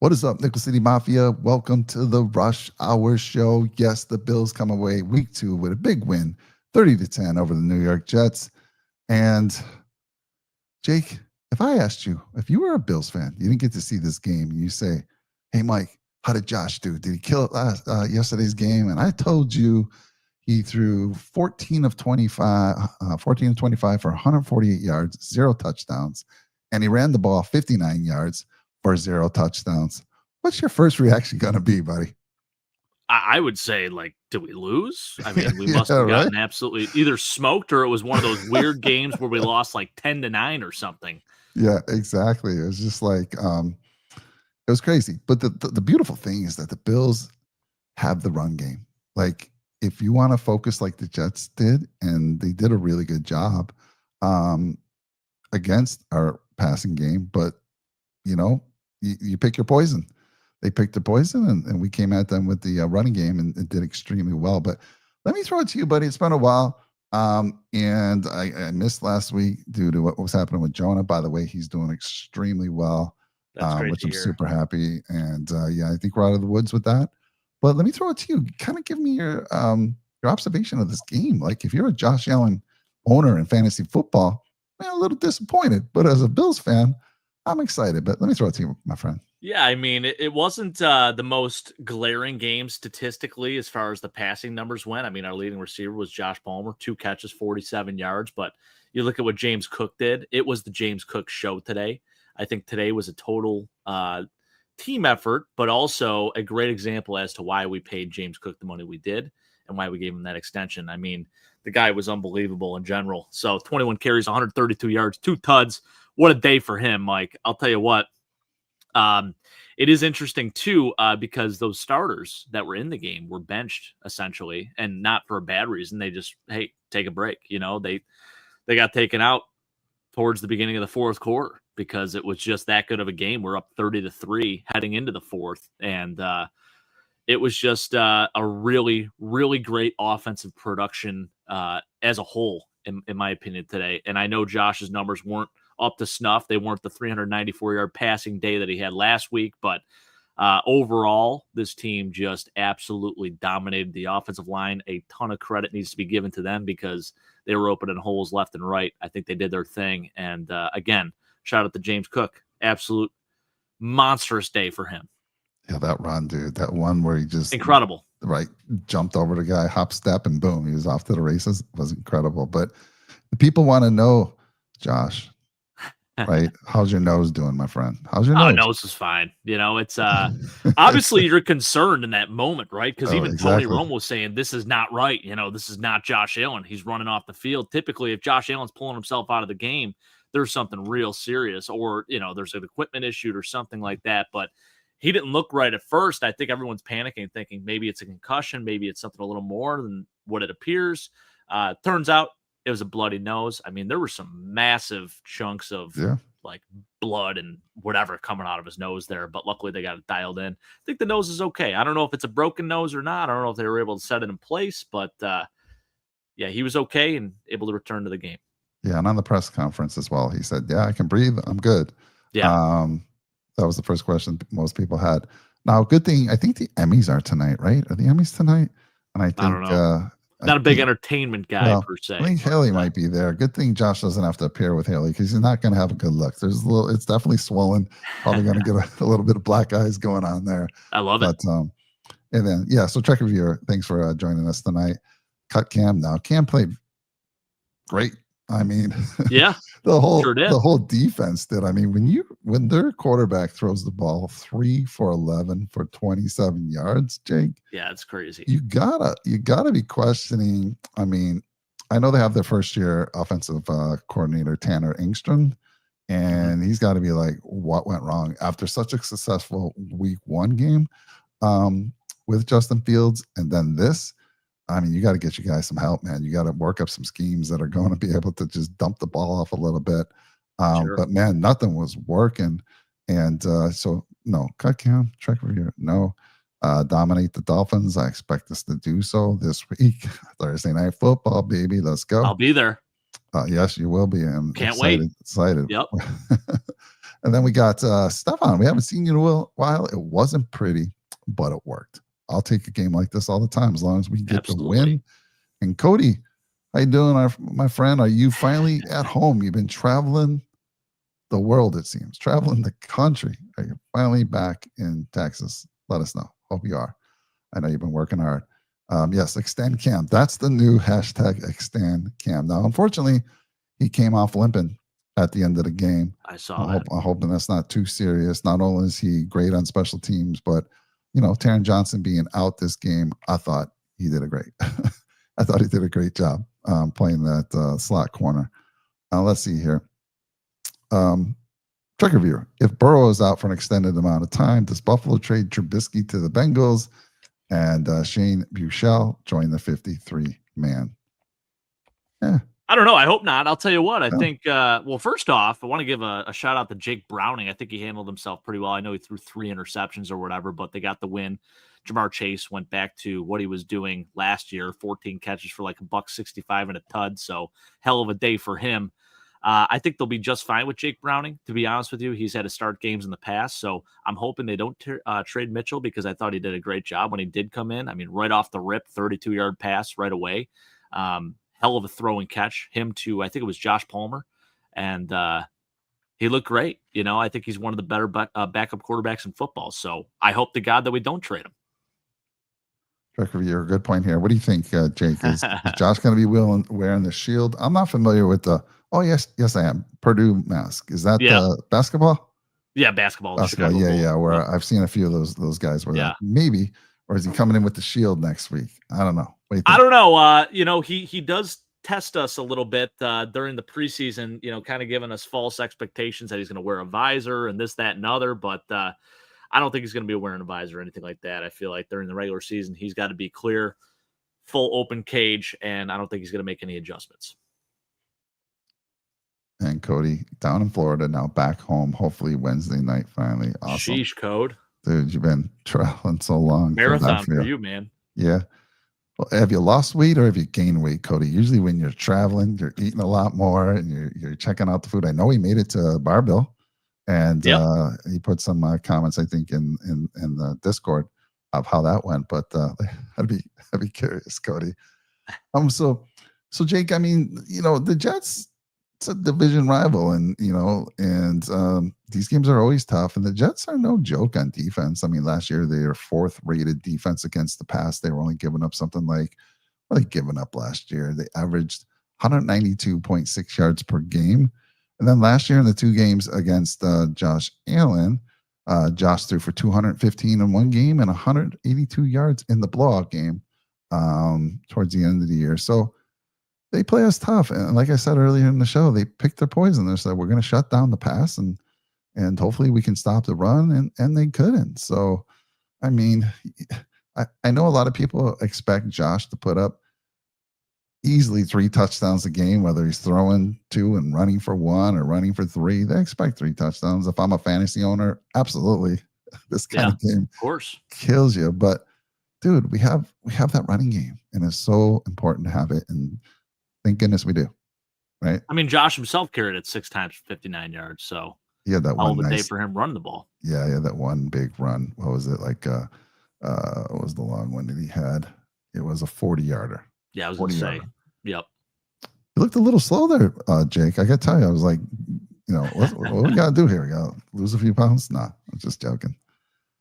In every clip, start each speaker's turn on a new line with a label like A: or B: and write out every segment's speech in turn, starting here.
A: What is up, Nickel City Mafia? Welcome to the Rush Hour Show. Yes, the Bills come away week 2 with a big win, 30-10 over the New York Jets. And Jake, if I asked you, if you were a Bills fan, you didn't get to see this game, and you say, "Hey, Mike, how did Josh do? Did he kill it yesterday's game?" And I told you he threw 14 of 25 for 148 yards, 0 touchdowns, and he ran the ball 59 yards for 0 touchdowns. What's your first reaction going to be, buddy?
B: I would say, like, did we lose? I mean, we
A: Yeah,
B: must have
A: right.
B: gotten absolutely either smoked or it was one of those weird games where we lost like 10-9 or something.
A: Yeah, exactly. It was just like it was crazy. But the beautiful thing is that the Bills have the run game. Like, if you want to focus like the Jets did, and they did a really good job um, against our passing game, but you pick your poison. They picked the poison, and we came at them with the running game and did extremely well. But let me throw it to you, buddy. It's been a while. And I missed last week due to what was happening with Jonah. By the way, he's doing extremely well,
B: That's great
A: which
B: to
A: I'm
B: hear.
A: super happy. And yeah, I think we're out of the woods with that. But let me throw it to you. Kind of give me your observation of this game. Like, if you're a Josh Allen owner in fantasy football, I'm a little disappointed. But as a Bills fan, I'm excited. But let me throw it to you, my friend.
B: Yeah, I mean, it wasn't the most glaring game statistically as far as the passing numbers went. I mean, our leading receiver was Josh Palmer, 2 catches, 47 yards. But you look at what James Cook did, it was the James Cook show today. I think today was a total team effort, but also a great example as to why we paid James Cook the money we did and why we gave him that extension. I mean, the guy was unbelievable in general. So 21 carries, 132 yards, 2 tuds. What a day for him, Mike. I'll tell you what. Um, it is interesting too, because those starters that were in the game were benched essentially, and not for a bad reason. They just, hey, take a break. They got taken out towards the beginning of the fourth quarter because it was just that good of a game. We're up 30-3 heading into the fourth, and it was just a really, really great offensive production as a whole, in my opinion, today. And I know Josh's numbers weren't up to snuff. They weren't the 394-yard passing day that he had last week, but overall, this team just absolutely dominated the offensive line. A ton of credit needs to be given to them because they were opening holes left and right. I think they did their thing. And again, shout out to James Cook. Absolute monstrous day for him.
A: Yeah, that run, dude. That one where he just
B: Incredible.
A: right jumped over the guy, hop, step, and boom, he was off to the races. Was incredible. But the people want to know, Josh, right? How's your nose doing, my friend? How's your
B: Oh,
A: nose?
B: nose is fine. It's obviously you're concerned in that moment, right? Because
A: Oh,
B: even Tony
A: exactly.
B: Romo was saying this is not right. This is not Josh Allen. He's running off the field. Typically, if Josh Allen's pulling himself out of the game, there's something real serious, or there's an equipment issue or something like that. But he didn't look right at first. I think everyone's panicking, thinking maybe it's a concussion, maybe it's something a little more than what it appears. Turns out it was a bloody nose. I mean, there were some massive chunks of
A: Yeah.
B: like blood and whatever coming out of his nose there, but luckily they got it dialed in. I think the nose is okay. I don't know if it's a broken nose or not. I don't know if they were able to set it in place, but yeah, he was okay and able to return to the game.
A: Yeah. And on the press conference as well, he said, "Yeah, I can breathe. I'm good."
B: Yeah,
A: Um, that was the first question most people had. Now, good thing, I think the Emmys are tonight, right? Are the Emmys tonight? And I
B: I don't
A: think
B: know.
A: I
B: Not a big
A: think
B: entertainment guy
A: well,
B: per
A: I
B: se,
A: think
B: but
A: Haley might be there. Good thing Josh doesn't have to appear with Haley because he's not going to have a good look. There's a little, it's definitely swollen. Probably going to get a little bit of black eyes going on there.
B: I love it.
A: But and then yeah, so Trek Reviewer, thanks for joining us tonight. Cut Cam now. Cam played great. I mean,
B: Yeah,
A: the
B: sure
A: whole
B: did.
A: the whole defense did. I mean, when their quarterback throws the ball 3 for 11 for 27 yards, Jake,
B: Yeah, it's crazy.
A: you gotta be questioning. I mean, I know they have their first year offensive coordinator Tanner Engstrom,
B: Mhm.
A: and he's got to be like, what went wrong after such a successful week 1 game um, with Justin Fields, and then this. I mean, you got to get you guys some help, man. You got to work up some schemes that are going to be able to just dump the ball off a little bit.
B: Sure.
A: But man, nothing was working. And so, no, cut Cam, check over here. No, dominate the Dolphins. I expect us to do so this week. Thursday night football, baby. Let's go.
B: I'll be there.
A: Yes, you will be. I'm
B: Can't wait.
A: excited.
B: Yep.
A: And then we got Stefan. We haven't seen you in a while. It wasn't pretty, but it worked. I'll take a game like this all the time as long as we get the win. And Cody, how you doing, my friend? Are you finally at home? You've been traveling the world, it seems, traveling the country. Are you finally back in Texas? Let us know. Hope you are. I know you've been working hard. Yes, extend Cam. That's the new hashtag extend Cam. Now, unfortunately, he came off limping at the end of the game.
B: I saw that.
A: I'm hoping that's not too serious. Not only is he great on special teams, but Taron Johnson being out this game, I thought he did a great. I thought he did a great job playing that slot corner. Let's see here. Trigger viewer. If Burrow is out for an extended amount of time, does Buffalo trade Trubisky to the Bengals and Shane Buechele join the 53-man? Yeah.
B: I don't know. I hope not. I'll tell you what. I think, well, first off, I want to give a shout out to Jake Browning. I think he handled himself pretty well. I know he threw 3 interceptions or whatever, but they got the win. Jamar Chase went back to what he was doing last year, 14 catches for like $165 and a tud. So hell of a day for him. I think they'll be just fine with Jake Browning, to be honest with you. He's had to start games in the past, so I'm hoping they don't trade Mitchell because I thought he did a great job when he did come in. I mean, right off the rip, 32-yard pass right away. Hell of a throw and catch. Him to, I think it was Josh Palmer, and he looked great. I think he's one of the better backup quarterbacks in football, so I hope to God that we don't trade him.
A: You're a good point here. What do you think, Jake? Is Josh going to be wearing the shield? I'm not familiar with the. Oh yes, I am. Purdue mask. Is that basketball?
B: Yeah, basketball.
A: Yeah. Where I've seen a few of those guys wear that. Maybe, or is he coming in with the shield next week? I don't know.
B: I don't know. He does test us a little bit during the preseason. Kind of giving us false expectations that he's going to wear a visor and this, that, and other. But I don't think he's going to be wearing a visor or anything like that. I feel like during the regular season, he's got to be clear, full open cage, and I don't think he's going to make any adjustments.
A: And Cody down in Florida, now back home, hopefully Wednesday night finally. Awesome.
B: Sheesh, Code.
A: Dude, you've been traveling so long.
B: Marathon for you, man.
A: Yeah. Well, have you lost weight or have you gained weight, Cody? Usually when you're traveling, you're eating a lot more and you're checking out the food. I know he made it to Barbell, and he put some comments, I think, in the Discord of how that went. But I'd be curious, Cody. So Jake, I mean, the Jets, it's a division rival, and these games are always tough, and the Jets are no joke on defense. I mean, last year they were 4th rated defense against the pass. They were only giving up something like, what are they giving up last year? They averaged 192.6 yards per game. And then last year in the 2 games against Josh Allen, Josh threw for 215 in one game and 182 yards in the blowout game towards the end of the year. So they play us tough. And like I said earlier in the show, they picked their poison. They said, we're going to shut down the pass and hopefully we can stop the run. And they couldn't. So, I mean, I know a lot of people expect Josh to put up easily 3 touchdowns a game, whether he's throwing 2 and running for 1 or running for 3. They expect 3 touchdowns. If I'm a fantasy owner, absolutely. This kind of game,
B: of course,
A: kills you. But dude, we have that running game, and it's so important to have it. And thank goodness we do, right?
B: I mean, Josh himself carried it 6 times, 59 yards. So
A: he had that one
B: day for him running the ball.
A: Yeah, he had that one big run. What was it like? What was the long one that he had? It was a 40-yarder.
B: Yeah, I was going to say. Yep.
A: He looked a little slow there, Jake. I got to tell you, I was like, what we got to do here? We got to lose a few pounds? Nah, I'm just joking.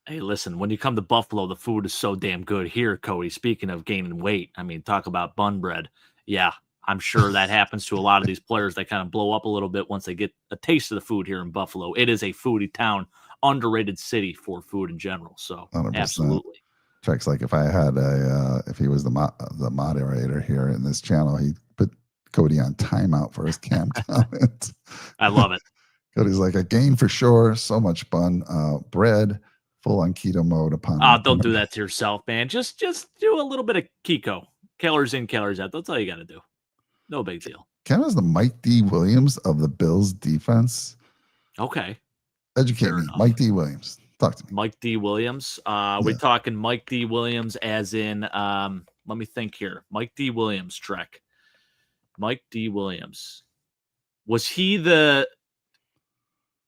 B: Hey, listen, when you come to Buffalo, the food is so damn good here, Cody. Speaking of gaining weight, I mean, talk about bun bread. Yeah, I'm sure that happens to a lot of these players. They kind of blow up a little bit once they get a taste of the food here in Buffalo. It is a foodie town, underrated city for food in general. So 100%. Absolutely.
A: Checks like if I had if he was the moderator here in this channel, he put Cody on timeout for his Cam comment.
B: I love it.
A: Cody's like, a gain for sure. So much bun, bread, full on keto mode upon.
B: Don't do that to yourself, man. Just do a little bit of Kiko. Calories in, calories out. That's all you got to do. No big deal.
A: Cam is the Mike D. Williams of the Bills defense.
B: Okay.
A: Educate me. Mike D. Williams. Talk to me.
B: Mike D. Williams. We're talking Mike D. Williams as in, let me think here. Mike D. Williams, Trek. Mike D. Williams. Was he the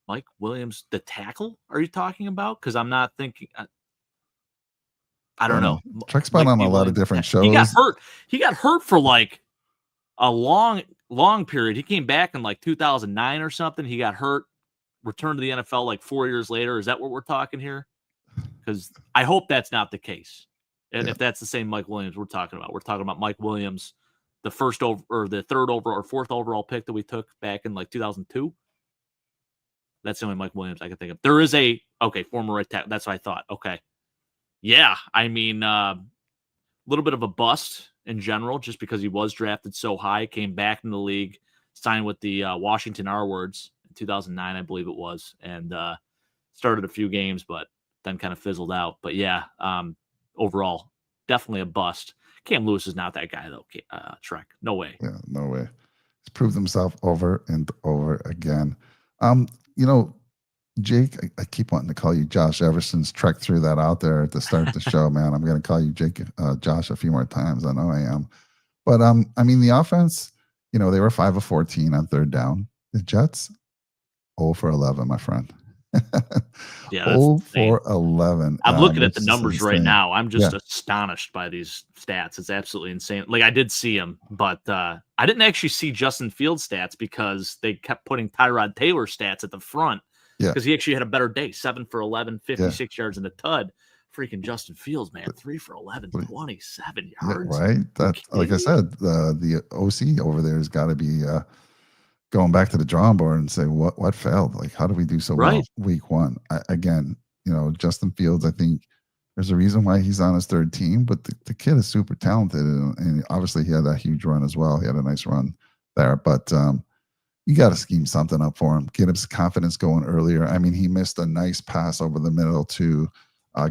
B: Mike Williams, the tackle? Are you talking about? Because I'm not thinking. I don't know.
A: Trekk's been
B: Mike
A: on
B: B.
A: a lot of
B: Williams.
A: different
B: He got
A: shows.
B: hurt. He got hurt for like a long period. He came back in like 2009 or something. He got hurt, returned to the NFL like 4 years later. Is that what we're talking here? Because I hope that's not the case.
A: Yeah.
B: If that's the same Mike Williams we're talking about Mike Williams, the first over or the third overall or fourth overall pick that we took back in like 2002. That's the only Mike Williams I can think of. There is a former right tackle. That's what I thought. Okay, yeah. I mean, little bit of a bust in general, just because he was drafted so high, came back in the league, signed with the Washington R-Words in 2009, I believe it was, and started a few games, but then kind of fizzled out. But yeah, overall, definitely a bust. Cam Lewis is not that guy, though, Trek. No way.
A: Yeah, no way. He's proved himself over and over again. Jake, I keep wanting to call you Josh ever since Trek threw that out there at the start of the show, man. I'm going to call you Josh a few more times. I know I am. But, the offense, they were 5 of 14 on third down. The Jets, 0 for 11, my friend.
B: Yeah, that's
A: 0
B: insane.
A: for 11.
B: I'm looking at the numbers right now. I'm just astonished by these stats. It's absolutely insane. Like, I did see him, but I didn't actually see Justin Fields' stats because they kept putting Tyrod Taylor stats at the front.
A: Yeah.
B: Because he actually had a better day. 7 for 11, 56 yards in the tud. Freaking Justin Fields, man. 3 for 11, 27 yards.
A: Yeah, right? That, like I said, the OC over there has got to be going back to the drawing board and say, what failed? Like, how did we do so well week one? Again, Justin Fields, I think there's a reason why he's on his third team, but the kid is super talented. And obviously he had that huge run as well. He had a nice run there. But you got to scheme something up for him, get his confidence going earlier. I mean, he missed a nice pass over the middle to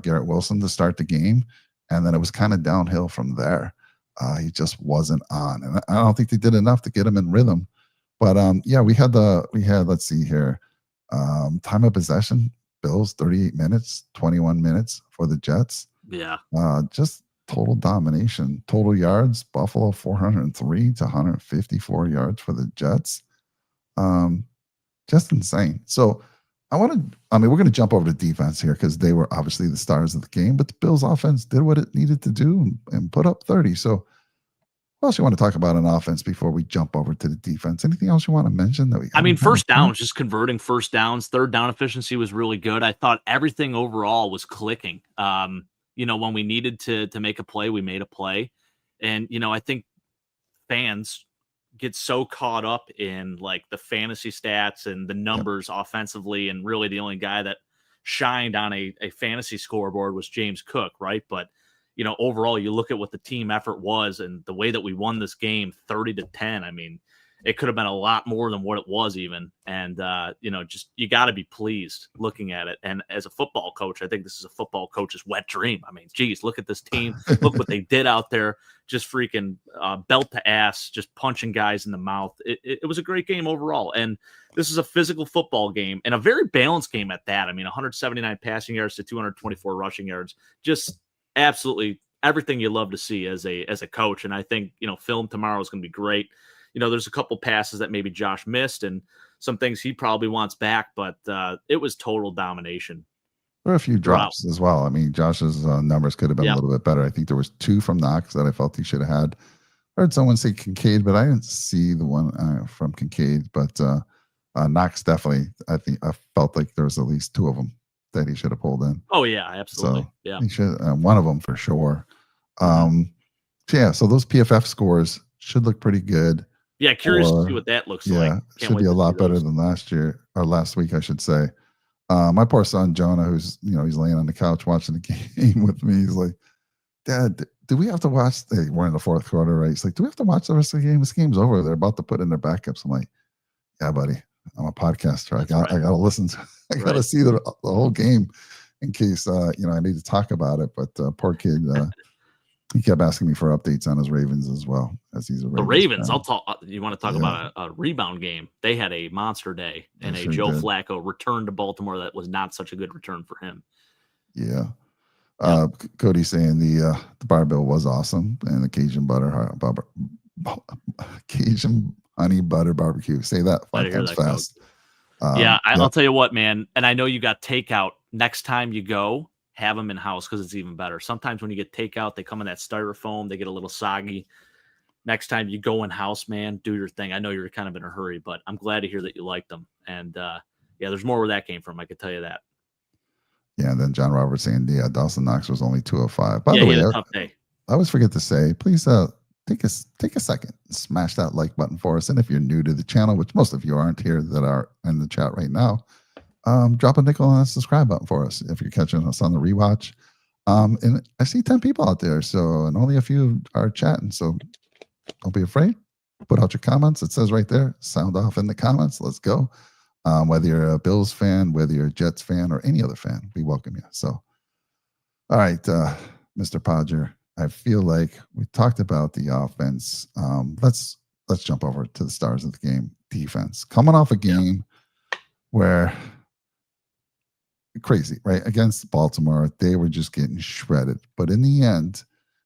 A: Garrett Wilson to start the game, and then it was kind of downhill from there. He just wasn't on, and I don't think they did enough to get him in rhythm. But we had let's see here, time of possession, Bills 38 minutes, 21 minutes for the Jets.
B: Yeah,
A: just total domination. Total yards, Buffalo 403 to 154 yards for the Jets. Just insane. So we're going to jump over to defense here because they were obviously the stars of the game, but the Bills offense did what it needed to do and put up 30. So what else you want to talk about on offense before we jump over to the defense? Anything else you want to mention that
B: first downs, just converting first downs, third down efficiency was really good. I thought everything overall was clicking. When we needed to make a play, we made a play. And, I think fans get so caught up in like the fantasy stats and the numbers offensively, and really the only guy that shined on a fantasy scoreboard was James Cook, right? But overall, you look at what the team effort was and the way that we won this game 30-10. I mean, it could have been a lot more than what it was even. And, just you got to be pleased looking at it. And as a football coach, I think this is a football coach's wet dream. I mean, geez, look at this team. Look what they did out there. Just freaking belt to ass, just punching guys in the mouth. It was a great game overall. And this is a physical football game and a very balanced game at that. I mean, 179 passing yards to 224 rushing yards. Just absolutely everything you love to see as a coach. And I think, film tomorrow is going to be great. There's a couple passes that maybe Josh missed and some things he probably wants back, but it was total domination.
A: There were a few drops as well. I mean, Josh's numbers could have been a little bit better. I think there was 2 from Knox that I felt he should have had. I heard someone say Kincaid, but I didn't see the one from Kincaid. But Knox definitely, I felt like there was at least 2 of them that he should have pulled in.
B: Oh yeah, absolutely.
A: So
B: yeah,
A: he should one of them for sure. So those PFF scores should look pretty good.
B: Yeah, curious to see what that looks like.
A: Yeah, should be a lot better than last year or last week, I should say. My poor son Jonah, who's he's laying on the couch watching the game with me. He's like, "Dad, do we have to watch?" We're in the fourth quarter, right? He's like, "Do we have to watch the rest of the game? This game's over. They're about to put in their backups." I'm like, "Yeah, buddy. I'm a podcaster. I got to listen to. I got to see the whole game in case I need to talk about it." But poor kid. He kept asking me for updates on his Ravens as well, as he's a Ravens
B: The Ravens,
A: fan.
B: I'll talk. You want to talk about a rebound game? They had a monster day, and
A: They
B: a
A: sure
B: Joe
A: did.
B: Flacco return to Baltimore that was not such a good return for him.
A: Yeah. Cody saying the barbell was awesome, and the Cajun honey butter barbecue. Say that
B: Glad
A: 5
B: to hear
A: times
B: that, Coach.
A: fast.
B: Yeah,
A: Yeah,
B: I'll tell you what, man. And I know you got takeout. Next time you go, have them in house because it's even better. Sometimes when you get takeout, they come in that styrofoam. They get a little soggy. Next time you go in house, man, do your thing. I know you're kind of in a hurry, but I'm glad to hear that you liked them. And yeah, there's more where that came from. I could tell you that.
A: yeah. And then John Roberts saying, yeah, Dawson Knox was only 205. By
B: Yeah,
A: the
B: he
A: way,
B: had a tough day.
A: I always forget to say, please take a second, smash that like button for us. And if you're new to the channel, which most of you aren't here that are in the chat right now, drop a nickel on the subscribe button for us if you're catching us on the rewatch. And I see 10 people out there, so and only a few are chatting. So don't be afraid. Put out your comments. It says right there, sound off in the comments. Let's go. Whether you're a Bills fan, whether you're a Jets fan, or any other fan, we welcome you. So, all right, Mr. Podger, I feel like we talked about the offense. Let's jump over to the stars of the game. Defense coming off a game where crazy, right? Against Baltimore, they were just getting shredded. But in the end,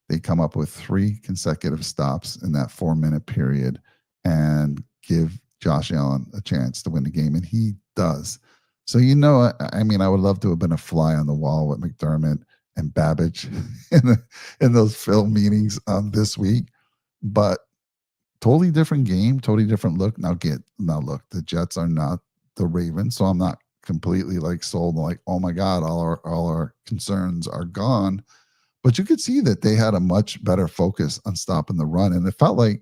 A: they come up with 3 consecutive stops in that 4-minute period and give Josh Allen a chance to win the game. And he does. So, I mean, I would love to have been a fly on the wall with McDermott and Babbage in those film meetings this week. But totally different game, totally different look. Now look, the Jets are not the Ravens, so I'm not completely like sold like, oh my God, all our concerns are gone. But you could see that they had a much better focus on stopping the run. And it felt like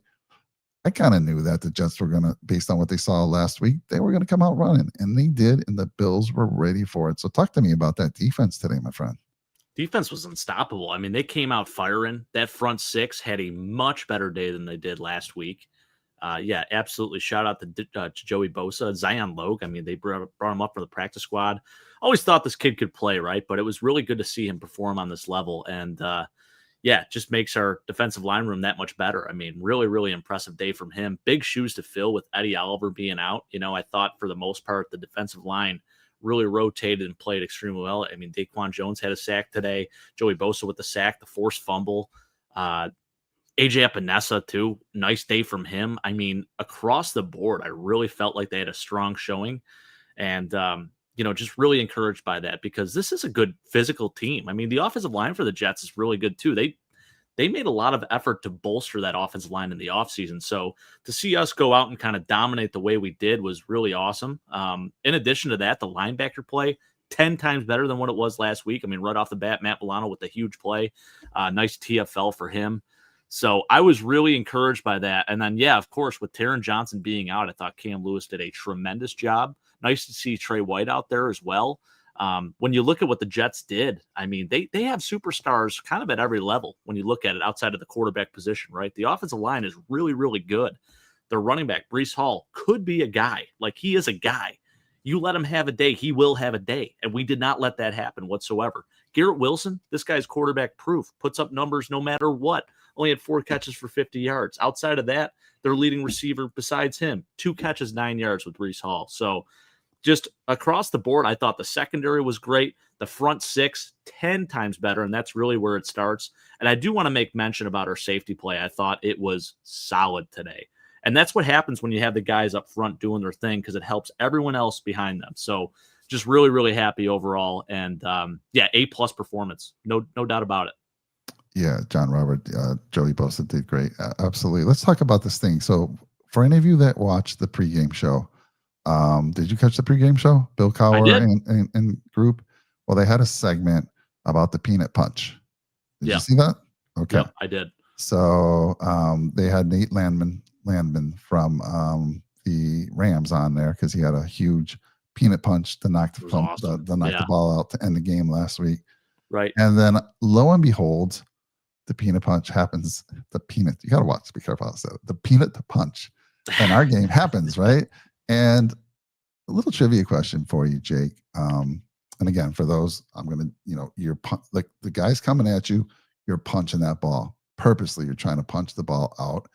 A: I kind of knew that the Jets were gonna, based on what they saw last week, they were gonna come out running. And they did, and the Bills were ready for it. So talk to me about that defense today, my friend.
B: Defense was unstoppable. I mean, they came out firing. That front 6 had a much better day than they did last week. Yeah, absolutely. Shout out to Joey Bosa, Zion Logue. I mean, they brought him up for the practice squad. Always thought this kid could play, right? But it was really good to see him perform on this level. And yeah, just makes our defensive line room that much better. I mean, really, really impressive day from him. Big shoes to fill with Eddie Oliver being out. I thought for the most part, the defensive line really rotated and played extremely well. I mean, Daquan Jones had a sack today. Joey Bosa with the sack, the forced fumble. AJ Epinesa, too. Nice day from him. I mean, across the board, I really felt like they had a strong showing. And, just really encouraged by that because this is a good physical team. I mean, the offensive line for the Jets is really good, too. They made a lot of effort to bolster that offensive line in the offseason. So to see us go out and kind of dominate the way we did was really awesome. In addition to that, the linebacker play, 10 times better than what it was last week. I mean, right off the bat, Matt Milano with a huge play. Nice TFL for him. So I was really encouraged by that. And then, yeah, of course, with Taron Johnson being out, I thought Cam Lewis did a tremendous job. Nice to see Trey White out there as well. When you look at what the Jets did, I mean, they have superstars kind of at every level when you look at it outside of the quarterback position, right? The offensive line is really, really good. Their running back, Breece Hall, could be a guy. Like, he is a guy. You let him have a day, he will have a day. And we did not let that happen whatsoever. Garrett Wilson, this guy's quarterback proof, puts up numbers no matter what. Only had 4 catches for 50 yards. Outside of that, their leading receiver besides him, 2 catches, 9 yards with Breece Hall. So just across the board, I thought the secondary was great. The front 6, 10 times better, and that's really where it starts. And I do want to make mention about our safety play. I thought it was solid today. And that's what happens when you have the guys up front doing their thing because it helps everyone else behind them. So just really, really happy overall. And yeah, A-plus performance. No doubt about it.
A: Yeah, John Robert, Joey Bosa did great. Absolutely. Let's talk about this thing. So for any of you that watched the pregame show, did you catch the pregame show? Bill Cowher and group? Well, they had a segment about the peanut punch. Did you see that? Okay.
B: Yep, I did.
A: So they had Nate Landman from the Rams on there because he had a huge peanut punch to knock the ball out to end the game last week.
B: Right.
A: And then lo and behold, the peanut punch happens. You got to watch. Be careful how I said it. The peanut punch in our game happens, right? And a little trivia question for you, Jake. And again, for those, I'm going to, you're like the guy's coming at you, you're punching that ball purposely. You're trying to punch the ball out.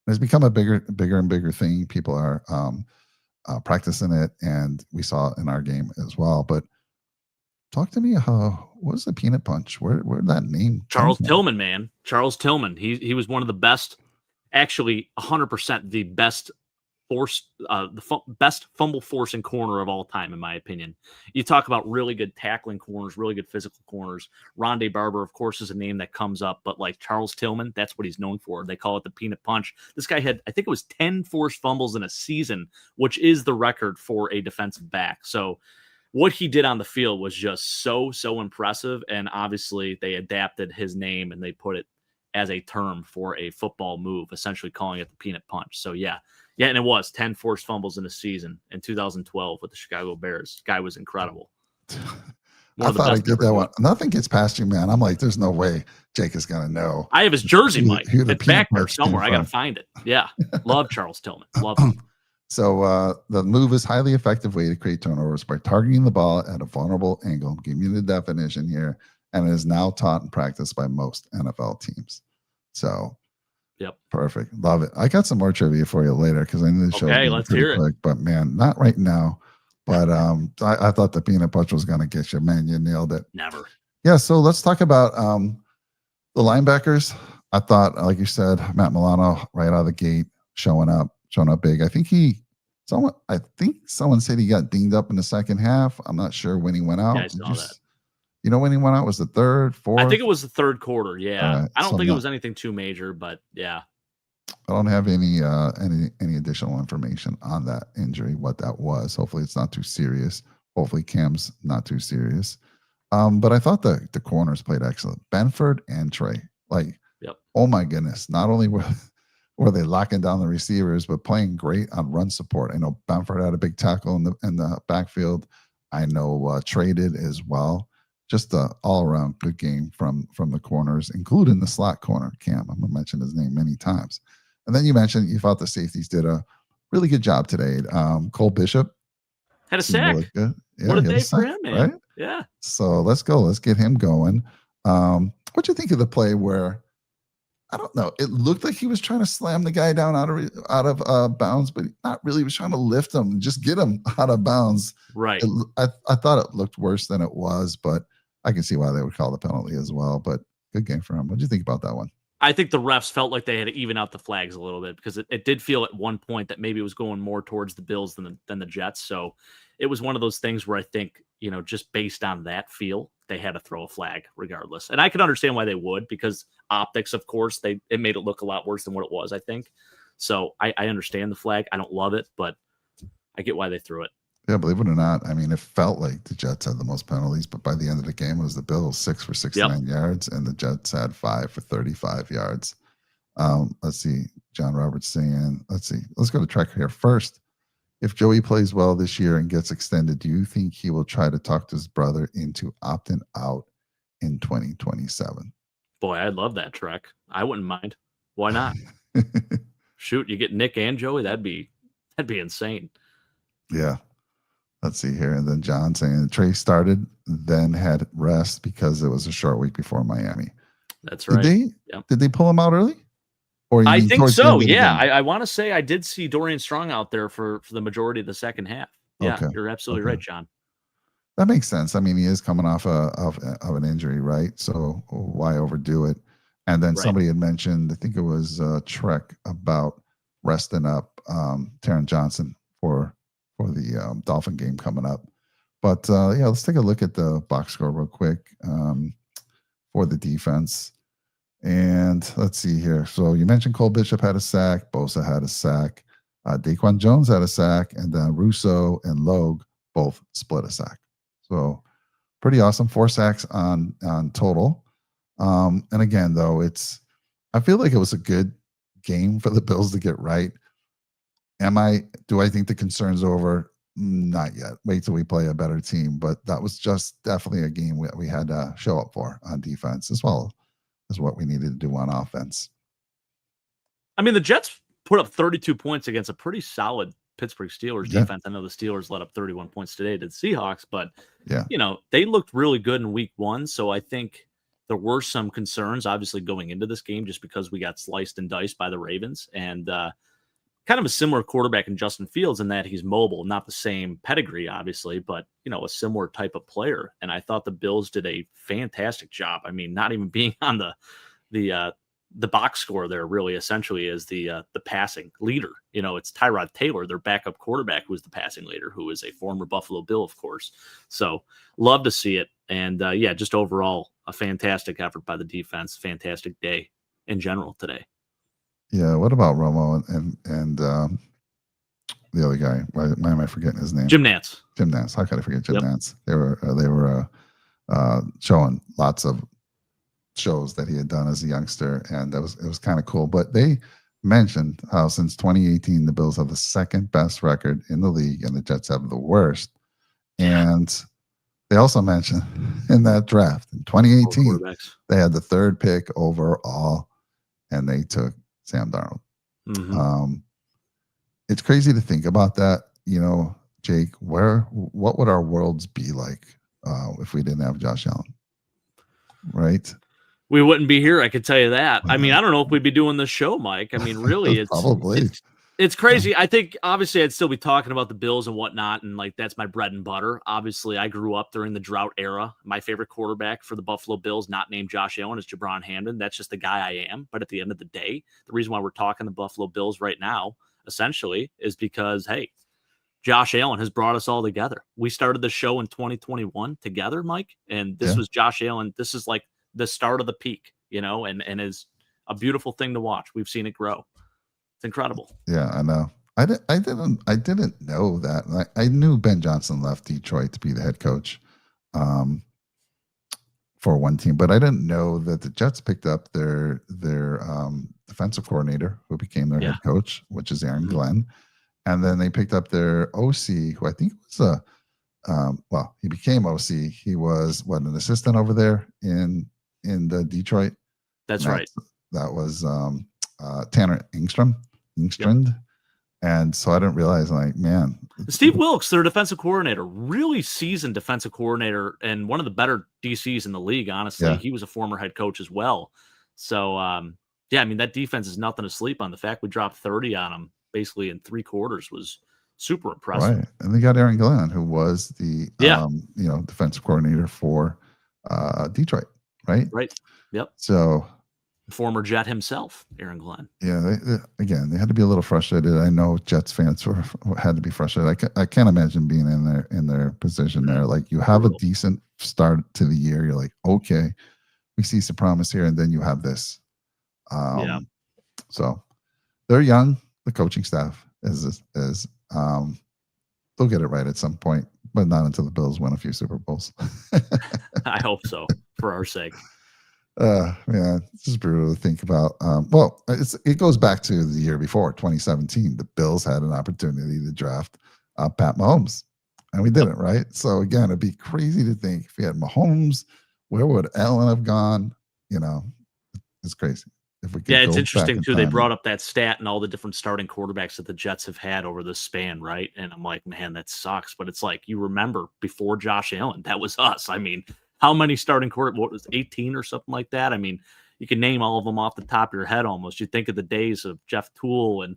A: And it's become a bigger and bigger thing. People are practicing it, and we saw it in our game as well. But talk to me. What was the peanut punch? Where did that name?
B: Charles Tillman, man. Charles Tillman. He was one of the best, actually 100% the best best fumble forcing corner of all time, in my opinion. You talk about really good tackling corners, really good physical corners. Rondé Barber, of course, is a name that comes up, but like Charles Tillman, that's what he's known for. They call it the peanut punch. This guy had, I think it was 10 forced fumbles in a season, which is the record for a defensive back. So what he did on the field was just so impressive. And obviously they adapted his name and they put it as a term for a football move, essentially calling it the peanut punch. So yeah, and it was 10 forced fumbles in a season in 2012 with the Chicago Bears. Guy was incredible.
A: I thought I'd get that one. Nothing gets past you, man. I'm like, there's no way Jake is going to know.
B: I have his jersey, Mike. It's back there somewhere. I got to find it. Yeah. Love Charles Tillman. Love him.
A: So the move is highly effective way to create turnovers by targeting the ball at a vulnerable angle. Give me the definition here. And it is now taught and practiced by most NFL teams. So,
B: yep,
A: perfect. Love it. I got some more trivia for you later because I knew the show.
B: Okay, let's hear it.
A: But man, not right now. But I thought the peanut punch was going to get you. Man, you nailed it.
B: Never.
A: Yeah. So let's talk about the linebackers. I thought, like you said, Matt Milano right out of the gate showing up big. I think someone said he got dinged up in the second half. I'm not sure when he went out.
B: Yeah, I saw that.
A: You know when he went out? Was the third, fourth?
B: I think it was the third quarter. Yeah, I don't think it was anything too major, but yeah.
A: I don't have any additional information on that injury, what that was. Hopefully it's not too serious. Hopefully Cam's not too serious. But I thought the corners played excellent. Benford and Trey. Like,
B: yep.
A: Oh my goodness. Not only were they locking down the receivers, but playing great on run support. I know Benford had a big tackle in the backfield. I know Trey did as well. Just an all-around good game from the corners, including the slot corner, Cam. I'm going to mention his name many times. And then you mentioned you thought the safeties did a really good job today. Cole Bishop
B: had a sack.
A: Really good. Yeah,
B: what a day for him, man. Right? Yeah.
A: So let's go. Let's get him going. What'd you think of the play where, I don't know, it looked like he was trying to slam the guy down out of bounds, but not really. He was trying to lift him and just get him out of bounds.
B: Right.
A: I thought it looked worse than it was, but I can see why they would call the penalty as well. But good game for him. What did you think about that one?
B: I think the refs felt like they had to even out the flags a little bit because it did feel at one point that maybe it was going more towards the Bills than the Jets. So it was one of those things where I think, just based on that feel, they had to throw a flag regardless. And I can understand why they would, because optics, of course, it made it look a lot worse than what it was, I think. So I understand the flag. I don't love it, but I get why they threw it.
A: Yeah, believe it or not, I mean, it felt like the Jets had the most penalties, but by the end of the game, it was the Bills 6 for 69 yards, and the Jets had 5 for 35 yards. Let's see, John Roberts saying, let's go to Trek here first. If Joey plays well this year and gets extended, do you think he will try to talk to his brother into opting out in 2027?
B: Boy, I'd love that, Trek. I wouldn't mind. Why not? Shoot, you get Nick and Joey, that'd be insane.
A: Yeah. Let's see here. And then John saying Trey started, then had rest because it was a short week before Miami.
B: That's right.
A: Did they pull him out early?
B: Or I think so. Yeah. I want to say I did see Dorian Strong out there for the majority of the second half. Yeah, okay. You're absolutely right, John.
A: That makes sense. I mean, he is coming off of an injury, right? So why overdo it? And then somebody had mentioned, I think it was Trek, about resting up Taron Johnson for the Dolphin game coming up. But let's take a look at the box score real quick for the defense. And let's see here. So you mentioned Cole Bishop had a sack, Bosa had a sack, Daquan Jones had a sack, and then Russo and Logue both split a sack. So pretty awesome. 4 sacks on total. And again, though, I feel like it was a good game for the Bills to get right. Do I think the concern's over? Not yet. Wait till we play a better team. But that was just definitely a game we had to show up for on defense, as well as what we needed to do on offense.
B: I mean, the Jets put up 32 points against a pretty solid Pittsburgh Steelers defense. I know the Steelers let up 31 points today to the Seahawks, but they looked really good in week 1. So I think there were some concerns, obviously, going into this game just because we got sliced and diced by the Ravens. And kind of a similar quarterback in Justin Fields in that he's mobile, not the same pedigree, obviously, but, a similar type of player. And I thought the Bills did a fantastic job. I mean, not even being on the the box score there really essentially is the passing leader. It's Tyrod Taylor, their backup quarterback, who is the passing leader, who is a former Buffalo Bill, of course. So love to see it. And just overall a fantastic effort by the defense. Fantastic day in general today.
A: Yeah. What about Romo and the other guy? Why am I forgetting his name?
B: Jim Nantz.
A: Jim Nantz. How could I forget Jim Nantz? They were showing lots of shows that he had done as a youngster, and it was kind of cool. But they mentioned how since 2018 the Bills have the second best record in the league and the Jets have the worst. And they also mentioned in that draft in 2018 they had the third pick overall and they took Sam Darnold. It's crazy to think about that, Jake. What would our worlds be like if we didn't have Josh Allen? Right?
B: We wouldn't be here. I could tell you that. I mean, I don't know if we'd be doing this show, Mike. I mean, really, it's crazy. I think obviously I'd still be talking about the Bills and whatnot. And like, that's my bread and butter. Obviously I grew up during the drought era. My favorite quarterback for the Buffalo Bills, not named Josh Allen, is Jabron Hamden. That's just the guy I am. But at the end of the day, the reason why we're talking the Buffalo Bills right now, essentially, is because, hey, Josh Allen has brought us all together. We started the show in 2021 together, Mike, and this was Josh Allen. This is like the start of the peak, and is a beautiful thing to watch. We've seen it grow. It's incredible.
A: Yeah, I know. I didn't know that. I knew Ben Johnson left Detroit to be the head coach for one team, but I didn't know that the Jets picked up their defensive coordinator, who became their head coach, which is Aaron Glenn, and then they picked up their OC, who I think was he became OC. He was an assistant over there in the Detroit.
B: That's right.
A: That was Tanner Engstrand. And so I didn't realize, like, man.
B: Steve Wilkes, their defensive coordinator, really seasoned defensive coordinator and one of the better DCs in the league, honestly. Yeah. He was a former head coach as well. So, I mean, that defense is nothing to sleep on. The fact we dropped 30 on them basically in 3 quarters was super impressive.
A: Right. And they got Aaron Glenn, who was the defensive coordinator for Detroit, right?
B: Right. Yep.
A: So
B: former Jet himself, Aaron Glenn.
A: Yeah, they had to be a little frustrated. I know Jets fans had to be frustrated. I can't imagine being in their position there. Like, you have a decent start to the year. You're like, okay, we see some promise here, and then you have this. So they're young. The coaching staff is they'll get it right at some point, but not until the Bills win a few Super Bowls.
B: I hope so, for our sake.
A: Yeah, this is brutal to think about. It goes back to the year before, 2017. The Bills had an opportunity to draft Pat Mahomes, and we didn't, right? So again, it'd be crazy to think if we had Mahomes, where would Allen have gone? It's crazy. If we could
B: it's interesting too. They brought up that stat and all the different starting quarterbacks that the Jets have had over the span, right? And I'm like, man, that sucks. But it's like, you remember before Josh Allen, that was us. I mean, how many starting quarterbacks? What was 18 or something like that? I mean, you can name all of them off the top of your head almost. You think of the days of Jeff Toole and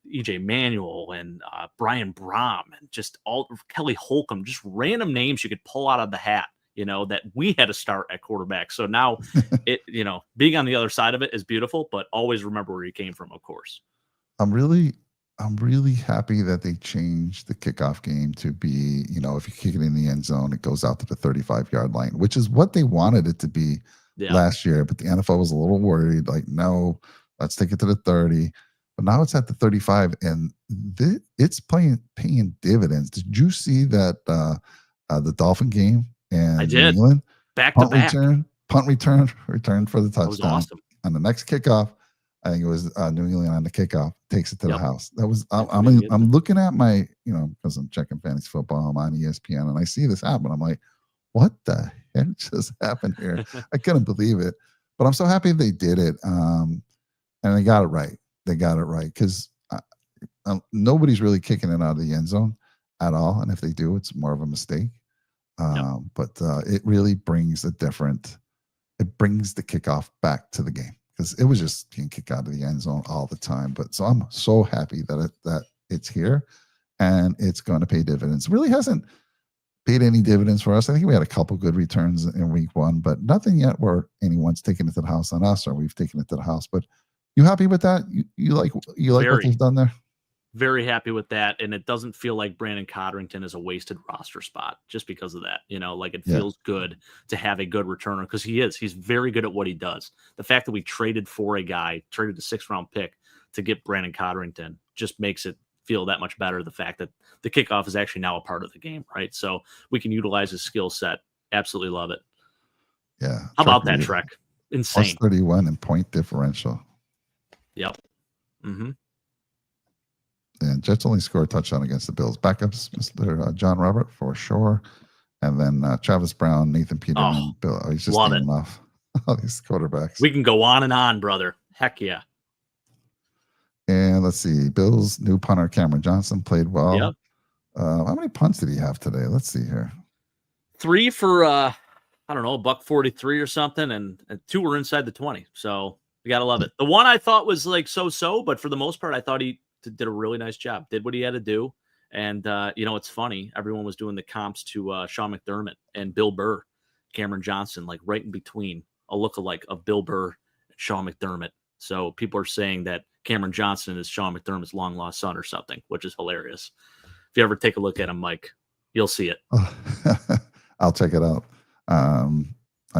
B: E.J. Manuel and Brian Brom and just all Kelly Holcomb, just random names you could pull out of the hat, that we had to start at quarterback. So now being on the other side of it is beautiful, but always remember where you came from, of course.
A: I'm really happy that they changed the kickoff game to be, if you kick it in the end zone, it goes out to the 35-yard line, which is what they wanted it to be last year. But the NFL was a little worried, like, no, let's take it to the 30. But now it's at the 35, and it's paying dividends. Did you see that the Dolphin game? And
B: I did.
A: New England,
B: back to back.
A: Punt return for the touchdown.
B: That was awesome.
A: On the next kickoff, I think it was New England on the kickoff, takes it to the house. That was I'm looking at my, because I'm checking fantasy football, I'm on ESPN, and I see this happen. I'm like, what the heck just happened here? I couldn't believe it. But I'm so happy they did it. And they got it right. Because nobody's really kicking it out of the end zone at all. And if they do, it's more of a mistake. But it really brings it brings the kickoff back to the game, because it was just being kicked out of the end zone all the time. But so I'm so happy that it's here and it's going to pay dividends. It really hasn't paid any dividends for us. I think we had a couple good returns in week 1, but nothing yet where anyone's taken it to the house on us or we've taken it to the house. But you happy with that? You like what they've done there?
B: Very happy with that, and it doesn't feel like Brandon Codrington is a wasted roster spot just because of that. Like it
A: Yeah.
B: feels good to have a good returner because he's very good at what he does. The fact that we traded for a guy, traded a 6th-round pick to get Brandon Codrington just makes it feel that much better. The fact that the kickoff is actually now a part of the game, right? So we can utilize his skill set. Absolutely love it.
A: Yeah.
B: How about that, Trek? Insane.
A: Plus 31 in point differential.
B: Yep. Mm-hmm.
A: And Jets only scored a touchdown against the Bills. Backups, Mr. John Robert for sure. And then Travis Brown, Nathan Peterman, Bill. He's just naming off all these quarterbacks.
B: We can go on and on, brother. Heck yeah.
A: And let's see. Bills' new punter, Cameron Johnson, played well.
B: Yep.
A: How many punts did he have today? Let's see here.
B: 3 for, I don't know, $143 or something, and 2 were inside the 20. So you got to love it. The one I thought was like so-so, but for the most part, I thought he did a really nice job, did what he had to do. And, it's funny. Everyone was doing the comps to Sean McDermott and Bill Burr, Cameron Johnson, like right in between, a lookalike of Bill Burr and Sean McDermott. So people are saying that Cameron Johnson is Sean McDermott's long-lost son or something, which is hilarious. If you ever take a look at him, Mike, you'll see it.
A: I'll check it out on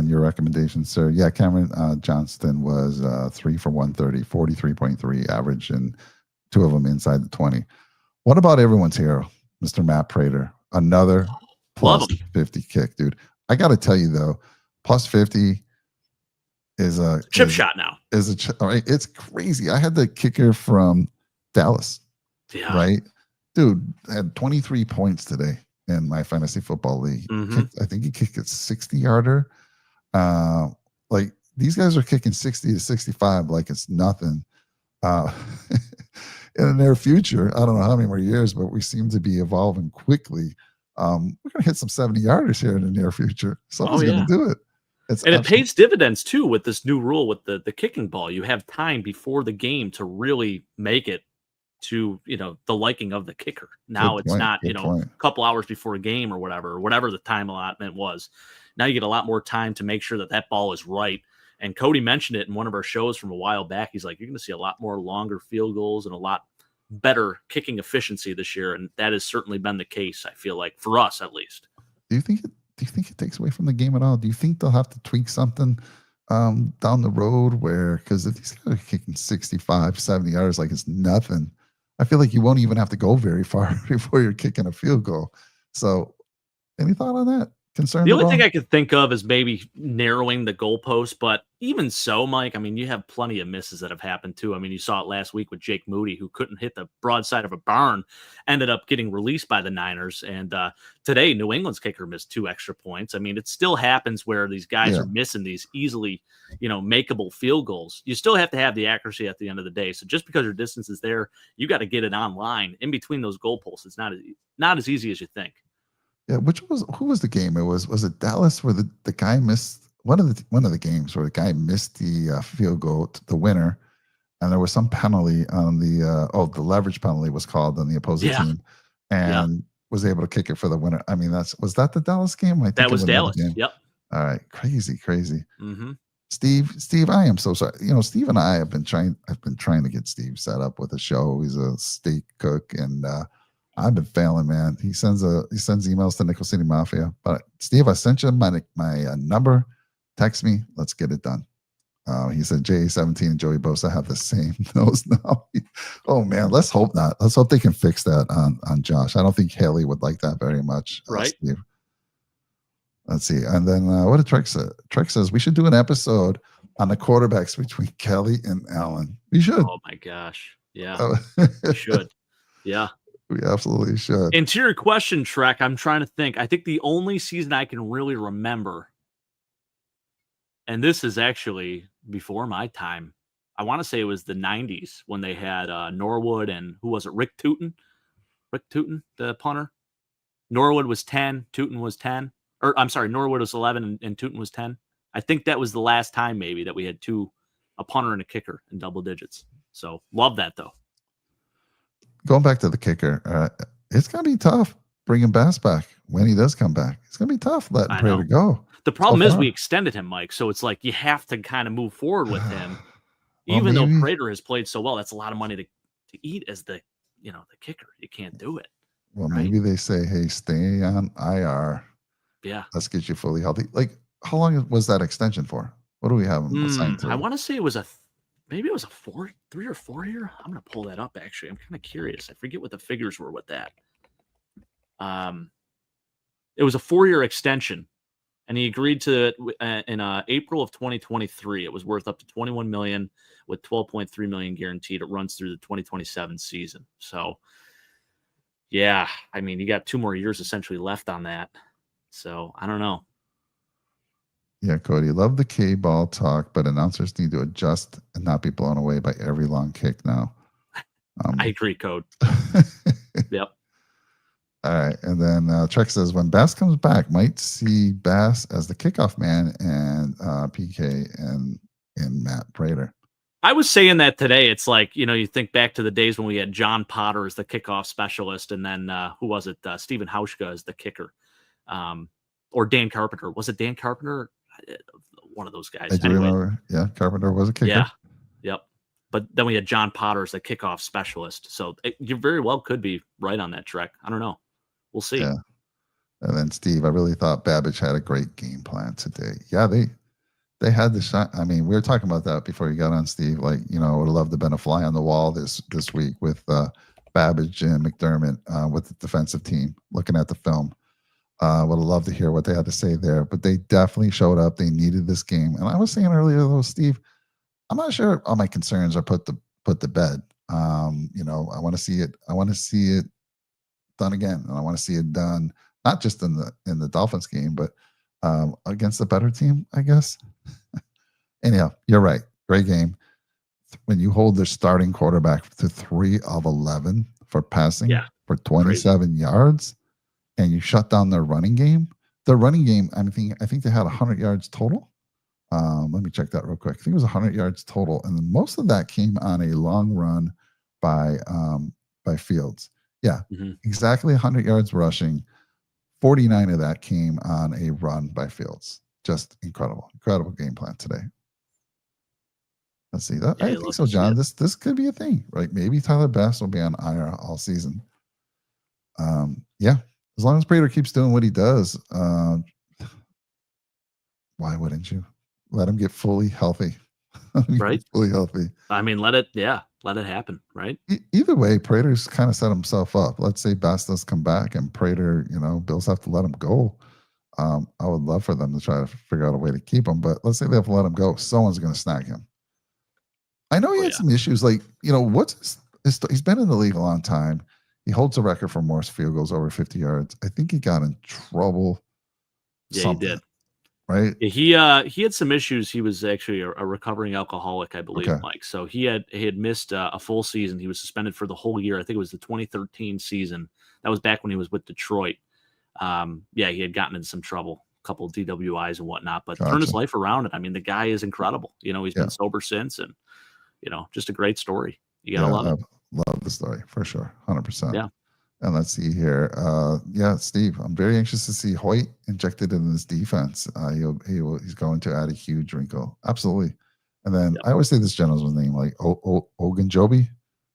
A: your recommendation, sir. Yeah, Cameron Johnston was 3 for 130, 43.3 average, and 2 of them inside the 20. What about everyone's hero, Mr. Matt Prater? Another plus 50 kick, dude. I got to tell you, though, plus 50 is a
B: chip shot now.
A: All right, it's crazy. I had the kicker from Dallas, right? Dude, I had 23 points today in my fantasy football league. I think he kicked a 60-yarder. Like, these guys are kicking 60 to 65 like it's nothing. In the near future, I don't know how many more years, but we seem to be evolving quickly. We're going to hit some 70-yarders here in the near future. Someone's going to do it.
B: It pays dividends, too, with this new rule with the kicking ball. You have time before the game to really make it to, the liking of the kicker. Now it's not, a couple hours before a game or whatever the time allotment was. Now you get a lot more time to make sure that ball is right. And Cody mentioned it in one of our shows from a while back. He's like, you're going to see a lot more longer field goals and a lot better kicking efficiency this year. And that has certainly been the case, I feel like, for us at least.
A: Do you think it takes away from the game at all? Do you think they'll have to tweak something down the road because if these guys are kicking 65, 70 yards like it's nothing, I feel like you won't even have to go very far before you're kicking a field goal. So any thought on that?
B: The only thing I could think of is maybe narrowing the goalpost, but even so, Mike, I mean, you have plenty of misses that have happened too. I mean, you saw it last week with Jake Moody, who couldn't hit the broadside of a barn, ended up getting released by the Niners. And today, New England's kicker missed 2 extra points. I mean, it still happens where these guys are missing these easily, makeable field goals. You still have to have the accuracy at the end of the day. So just because your distance is there, you got to get it online in between those goalposts. It's not as easy as you think.
A: Yeah, who was the game? Was it Dallas where the guy missed one of the games where the guy missed the field goal to the winner, and there was some penalty on the leverage penalty was called on the opposing team, and was able to kick it for the winner. I mean, was that the Dallas game? I think
B: that was Dallas.
A: Game.
B: Yep.
A: All right, crazy.
B: Mm-hmm.
A: Steve, I am so sorry. Steve and I have been trying. I've been trying to get Steve set up with a show. He's a steak cook and. I've been failing, man. He sends emails to Nickel City Mafia. But Steve, I sent you my number. Text me. Let's get it done. He said J17 and Joey Bosa have the same nose now. Oh man, let's hope not. Let's hope they can fix that on Josh. I don't think Haley would like that very much.
B: Right.
A: Steve. Let's see. And then what did Trek say? Trek says we should do an episode on the quarterbacks between Kelly and Allen. We should.
B: Oh my gosh. Yeah. We should. Yeah.
A: We absolutely should.
B: And to your question, Trek, I'm trying to think. I think the only season I can really remember, and this is actually before my time, I want to say it was the 90s when they had Norwood and who was it? Rick Tootin, the punter. Norwood was 10, Tootin was 10. Or I'm sorry, Norwood was 11 and Tootin was 10. I think that was the last time maybe that we had a punter and a kicker in double digits. So love that though.
A: Going back to the kicker, it's going to be tough. bringing Bass back when he does come back. It's going to be tough letting
B: I know.
A: Prater go
B: The
A: so
B: problem is we
A: far.
B: extended him, Mike. So it's like you have to kind of move forward with him,
A: Well,
B: even though
A: maybe.
B: Prater has played so well. That's a lot of money to eat as the the kicker. You can't do it,
A: Well,
B: right?
A: maybe they say, "Hey, stay on IR.
B: Yeah.
A: Let's get you fully healthy." Like, how long was that extension for? What do we have him assigned
B: I
A: to?
B: want to say it was maybe it was a 3 or 4 year. I'm gonna pull that up. Actually, I'm kind of curious. I forget what the figures were with that. It was a 4-year extension, and he agreed to it in April of 2023. It was worth up to 21 million with 12.3 million guaranteed. It runs through the 2027 season. So, yeah, I mean, you got 2 more years essentially left on that. So, I don't know.
A: Yeah, Cody, love the K-ball talk, but announcers need to adjust and not be blown away by every long kick now.
B: I agree, Code. Yep.
A: All right. And then Trek says, when Bass comes back, might see Bass as the kickoff man and PK and Matt Prater.
B: I was saying that today. It's like, you think back to the days when we had John Potter as the kickoff specialist, and then who was it? Stephen Hauschka as the kicker. Or Dan Carpenter. Was it Dan Carpenter? One of those guys.
A: I do
B: Anyway,
A: remember. Yeah, Carpenter was a kicker.
B: yeah. Yep. But then we had John Potter as the kickoff specialist. So you very well could be right on that, Trek. I don't know. We'll see.
A: Yeah. And then Steve, I really thought Babbage had a great game plan today. Yeah, they had the shot. I mean, we were talking about that before you got on, Steve. Like, I would have loved to have been a fly on the wall this week with Babbage and McDermott with the defensive team looking at the film. Would have loved to hear what they had to say there, but they definitely showed up. They needed this game, and I was saying earlier, though, Steve, I'm not sure all my concerns are put to bed. I want to see it. I want to see it done again, and I want to see it done not just in the Dolphins game, but against a better team, I guess. Anyhow, you're right. Great game. When you hold their starting quarterback to 3 of 11 for passing for 27 yards, and you shut down their running game. Their running game, I think they had 100 yards total. Let me check that real quick. I think it was 100 yards total, and most of that came on a long run by Fields. Yeah, exactly 100 yards rushing. 49 of that came on a run by Fields. Just incredible game plan today. Let's see that. I think so, John. This could be a thing, right? Maybe Tyler Bass will be on IR all season. Yeah, as long as Prater keeps doing what he does, why wouldn't you let him get fully healthy?
B: Right,
A: fully healthy.
B: I mean, let it happen, right?
A: Either way, Prater's kind of set himself up. Let's say Bass does come back, and Prater, Bills have to let him go. I would love for them to try to figure out a way to keep him, but let's say they have to let him go. Someone's going to snag him. I know he had some issues, like what's he's been in the league a long time. He holds a record for most field goals over 50 yards. I think he got in trouble.
B: Yeah, he did.
A: Right?
B: Yeah, he had some issues. He was actually a recovering alcoholic, I believe, Mike. So he had missed a full season. He was suspended for the whole year. I think it was the 2013 season. That was back when he was with Detroit. He had gotten in some trouble, a couple of DWIs and whatnot, but turned his life around. And I mean, the guy is incredible. He's been sober since, and just a great story. You gotta love it.
A: Love the story for sure, 100%.
B: Yeah.
A: And let's see here. Steve, I'm very anxious to see Hoyt injected in this defense. He's going to add a huge wrinkle. Absolutely. And then I always say this gentleman's name, like Ogunjobi.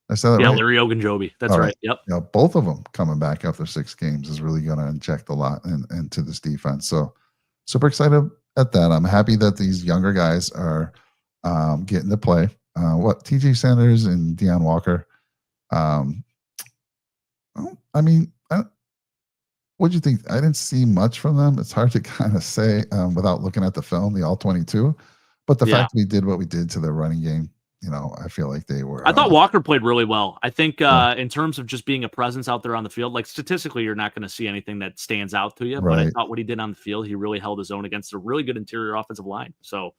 A: I said that right?
B: Yeah, Larry Ogunjobi. That's right. Yep.
A: Both of them coming back after 6 games is really going to inject a lot into this defense. So super excited at that. I'm happy that these younger guys are getting to play. TJ Sanders and Deion Walker. What'd you think? I didn't see much from them. It's hard to kind of say without looking at the film, the all 22. But the fact that we did what we did to their running game, I feel like they were.
B: I thought Walker played really well. I think in terms of just being a presence out there on the field, like statistically, you're not going to see anything that stands out to you. Right. But I thought what he did on the field, he really held his own against a really good interior offensive line. So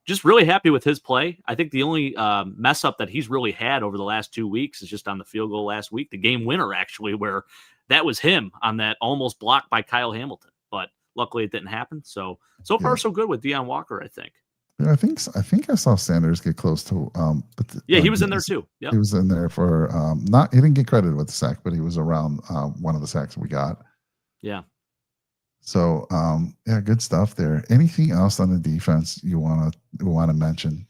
B: just really happy with his play. I think the only mess up that he's really had over the last 2 weeks is just on the field goal last week, the game winner, actually, where that was him on that almost blocked by Kyle Hamilton. But luckily it didn't happen. So far, so good with Deion Walker, I think.
A: Yeah, I think I saw Sanders get close to.
B: He was in there too. Yep.
A: He was in there for he didn't get credit with the sack, but he was around one of the sacks we got.
B: Yeah.
A: So, yeah, good stuff there. Anything else on the defense you wanna mention?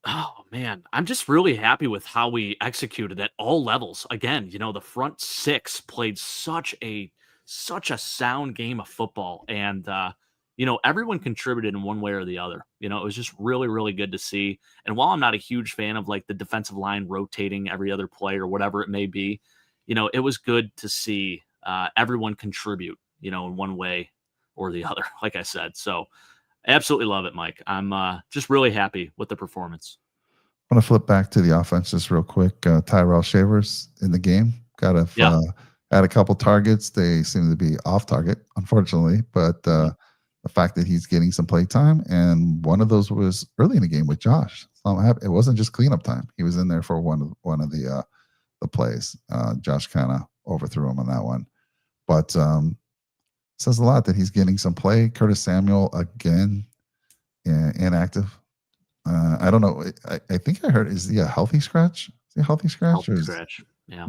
B: Oh man, I'm just really happy with how we executed at all levels. Again, the front six played such a sound game of football, and everyone contributed in one way or the other. It was just really really good to see. And while I'm not a huge fan of like the defensive line rotating every other play or whatever it may be, it was good to see everyone contribute. In one way or the other, like I said. So absolutely love it, Mike. I'm just really happy with the performance.
A: I want to flip back to the offense just real quick. Tyrell Shavers in the game
B: Yeah.
A: had a couple targets. They seem to be off target, unfortunately, but
B: Mhm.
A: the fact that he's getting some play time, and one of those was early in the game with Josh. So it wasn't just cleanup time. He was in there for one of the plays. Josh kind of overthrew him on that one, but says a lot that he's getting some play. Curtis Samuel again inactive. I don't know. I think I heard. Is he a healthy scratch? Is he a healthy scratch,
B: Healthy
A: or
B: scratch. Yeah.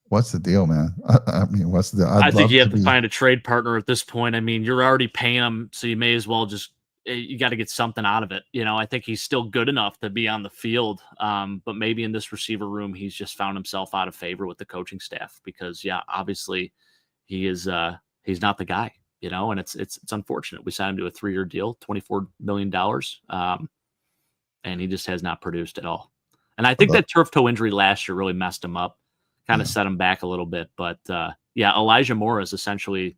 A: what's the deal, man? I mean, what's the?
B: I
A: I'd
B: think
A: love
B: you
A: to
B: have to
A: be.
B: find a trade partner at this point. I mean, you're already paying him, so you may as well just you got to get something out of it. I think he's still good enough to be on the field, but maybe in this receiver room, he's just found himself out of favor with the coaching staff because, yeah, obviously he's not the guy. And it's unfortunate. We signed him to a 3-year deal, $24 million, and he just has not produced at all. And I
A: I'd
B: think
A: love,
B: that turf toe injury last year really messed him up, kind of
A: yeah,
B: set him back a little bit. But yeah, Elijah Moore is essentially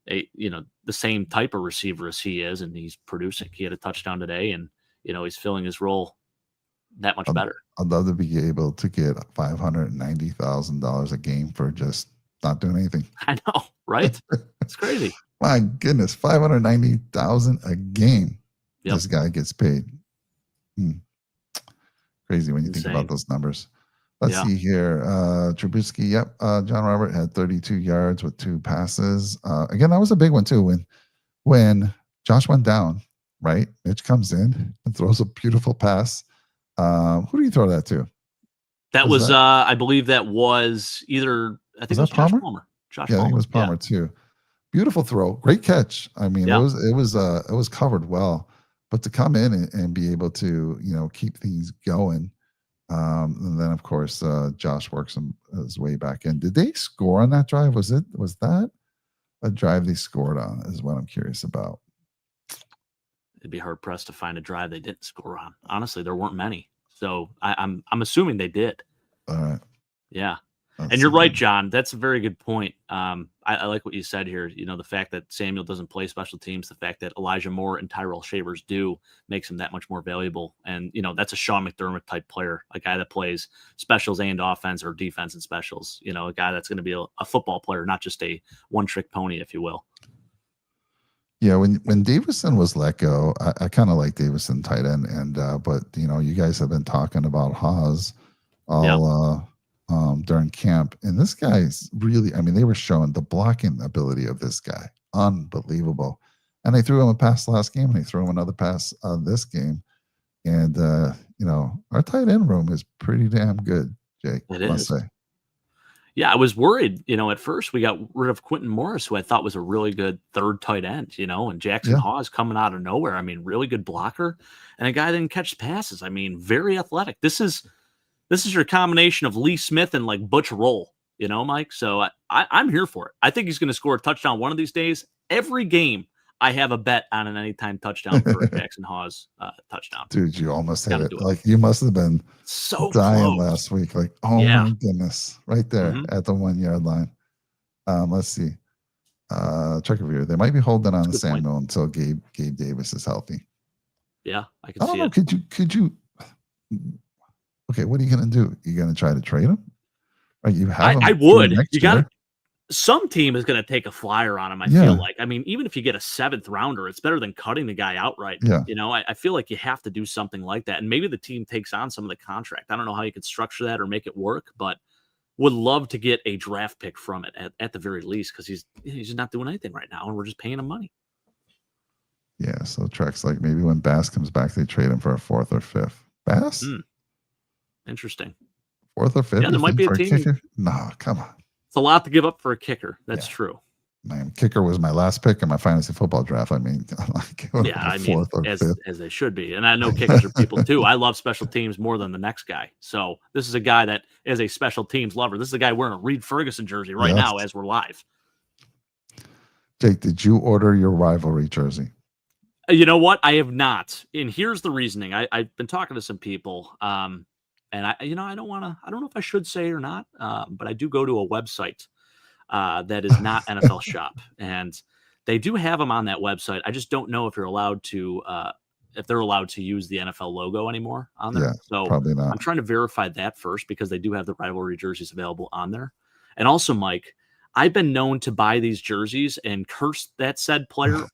B: the same type of receiver as he is, and he's producing. He had a touchdown today, and he's filling his role that much
A: I'd,
B: better.
A: I'd love to be able to get $590,000 a game for just not doing anything.
B: I know, right? It's crazy.
A: My goodness, 590,000 a game.
B: Yep,
A: This guy gets paid. Hmm. Crazy when you think about
B: insane.
A: those numbers. Let's
B: Yeah,
A: see here. Trubisky, yep. John Robert had 32 yards with 2 passes. Again, that was a big one too. When Josh went down, right? Mitch comes in and throws a beautiful pass. Who do you throw that to?
B: that
A: Was
B: was
A: that
B: I believe that was either I think
A: was
B: it was
A: that
B: Josh
A: Palmer?
B: Palmer. Josh
A: Yeah, I think it
B: Palmer.
A: was
B: Yeah,
A: Palmer too. Beautiful throw, great catch. I mean,
B: yeah,
A: it was covered well, but to come in and be able to keep things going. And then, of course, Josh works his way back in. Did they score on that drive? Was that a drive they scored on? Is what I'm curious about.
B: it'd be hard pressed to find a drive they didn't score on. Honestly, there weren't many, so I'm assuming they did.
A: All right,
B: Yeah. And
A: let's
B: you're
A: see.
B: right, John. That's a very good point. I like what you said here. The fact that Samuel doesn't play special teams, the fact that Elijah Moore and Tyrell Shavers do makes him that much more valuable. And, that's a Sean McDermott type player, a guy that plays specials and offense or defense and specials, a guy that's going to be a football player, not just a one trick pony, if you will.
A: Yeah, when Davison was let go, I kind of like Davison tight end, and but you guys have been talking about Haas
B: Yeah,
A: all during camp, and this guy's really. I mean, they were showing the blocking ability of this guy, unbelievable. And they threw him a pass last game, and they threw him another pass this game, and our tight end room is pretty damn good, Jake.
B: it
A: Must
B: is.
A: say,
B: Yeah, I was worried. At first we got rid of Quentin Morris, who I thought was a really good third tight end, and Jackson
A: yeah,
B: Hawes coming out of nowhere. I mean, really good blocker and a guy that didn't catch passes. I mean, very athletic. This is your combination of Lee Smith and like Butch Roll, Mike. So I'm here for it. I think he's going to score a touchdown one of these days. Every game, I have a bet on an anytime touchdown for a Jackson Hawes touchdown.
A: dude, you almost
B: Got
A: hit
B: to
A: it.
B: do it.
A: Like you must have been
B: So
A: dying
B: close.
A: last week. Like, oh
B: Yeah.
A: my goodness, right there
B: Hmm.
A: at the 1 yard line. Let's see. Check review. They might be holding
B: That's
A: on
B: a
A: to
B: good point.
A: Samuel until Gabe Davis is healthy.
B: Yeah, I can
A: I don't
B: see
A: know.
B: it.
A: Could you? Okay, what are you gonna do? You gonna try to trade him? Right, you have
B: I
A: him through
B: would. You
A: next
B: got to.
A: year.
B: Some team is going to take a flyer on him. I feel
A: Yeah,
B: like. I mean, even if you get a seventh rounder, it's better than cutting the guy outright.
A: yeah,
B: I feel like you have to do something like that, and maybe the team takes on some of the contract. I don't know how you could structure that or make it work, but would love to get a draft pick from it at the very least because he's just not doing anything right now, and we're just paying him money.
A: yeah. So Trex, like maybe when Bass comes back, they trade him for a fourth or fifth. Bass,
B: Hmm, interesting.
A: fourth or fifth?
B: Yeah,
A: You
B: there might
A: think
B: be a
A: for a
B: team.
A: kicker? No, come on.
B: It's a lot to give up for a kicker. That's
A: Yeah,
B: true.
A: my kicker was my last pick in my fantasy football draft. I mean, like
B: Yeah, I mean,
A: fourth or
B: as
A: fifth.
B: they should be. And I know kickers are people too. I love special teams more than the next guy. So this is a guy that is a special teams lover. This is a guy wearing a Reed Ferguson jersey right
A: Yes.
B: now as we're live.
A: Jake, did you order your rivalry jersey?
B: You know what? I have not. And here's the reasoning. I've been talking to some people. And I don't know if I should say it or not. But I do go to a website that is not NFL Shop. And they do have them on that website. I just don't know if you're allowed to if they're allowed to use the NFL logo anymore on there.
A: Yeah,
B: So
A: probably not.
B: I'm trying to verify that first because they do have the rivalry jerseys available on there. And also, Mike, I've been known to buy these jerseys and curse that said player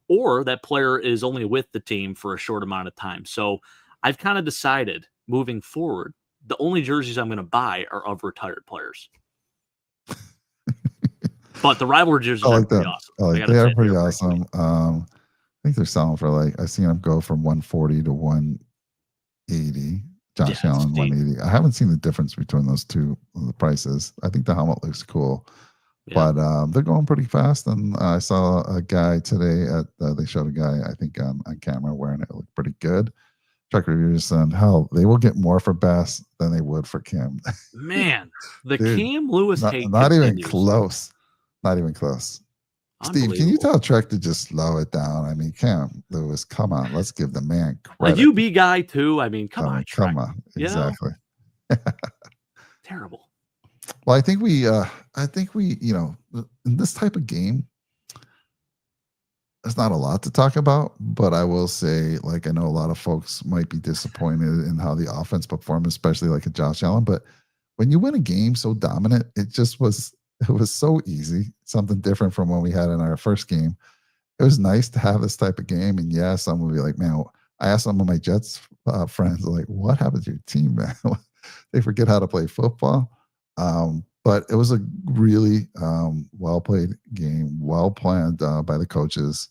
B: or that player is only with the team for a short amount of time. So I've kind of decided moving forward, the only jerseys I'm going to buy are of retired players. But the rivalry jerseys
A: I
B: are
A: like
B: pretty
A: that.
B: awesome.
A: I like they are pretty awesome. I think they're selling for like I've seen them go from 140 to 180. Josh Allen 180. I haven't seen the difference between those two the prices. I think the helmet looks cool. Yeah. But they're going pretty fast. And I saw a guy today they showed a guy, I think, on camera wearing it. It looked pretty good. Truck reviewers said, hell, they will get more for Bass than they would for Cam.
B: Man, the
A: Dude,
B: Cam Lewis hate
A: not
B: continues.
A: even close. Not even close. Steve, can you tell Trek to just slow it down? I mean, Cam Lewis, come on. Let's give the man credit.
B: A UB guy, too. I mean, come on, Trek.
A: Come on. Exactly.
B: Terrible.
A: Well, I think we, in this type of game, there's not a lot to talk about, but I will say, like, I know a lot of folks might be disappointed in how the offense performed, especially like a Josh Allen. But when you win a game so dominant, it was so easy, something different from what we had in our first game. It was nice to have this type of game. And yeah, some will be like, man, I asked some of my Jets friends, like, what happened to your team, man? They forget how to play football. But it was a really well-played game, well-planned by the coaches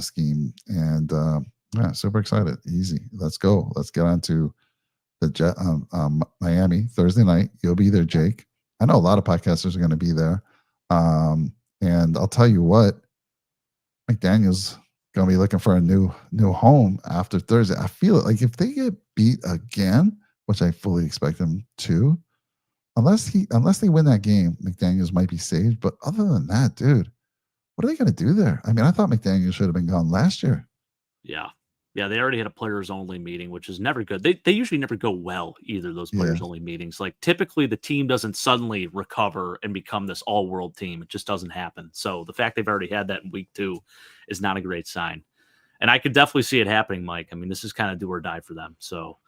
A: scheme. And yeah, super excited. Easy. Let's go. Let's get on to the Miami Thursday night. You'll be there, Jake. I know a lot of podcasters are going to be there. And I'll tell you what, McDaniel's going to be looking for a new home after Thursday. I feel it. Like if they get beat again, which I fully expect them to, unless they win that game, McDaniels might be saved. But other than that, dude, what are they going to do there? I mean, I thought McDaniels should have been gone last year.
B: Yeah, they already had a players-only meeting, which is never good. They usually never go well, either, those players-only meetings. Like, typically, the team doesn't suddenly recover and become this all-world team. It just doesn't happen. So the fact they've already had that in week 2 is not a great sign. And I could definitely see it happening, Mike. I mean, this is kind of do or die for them. So,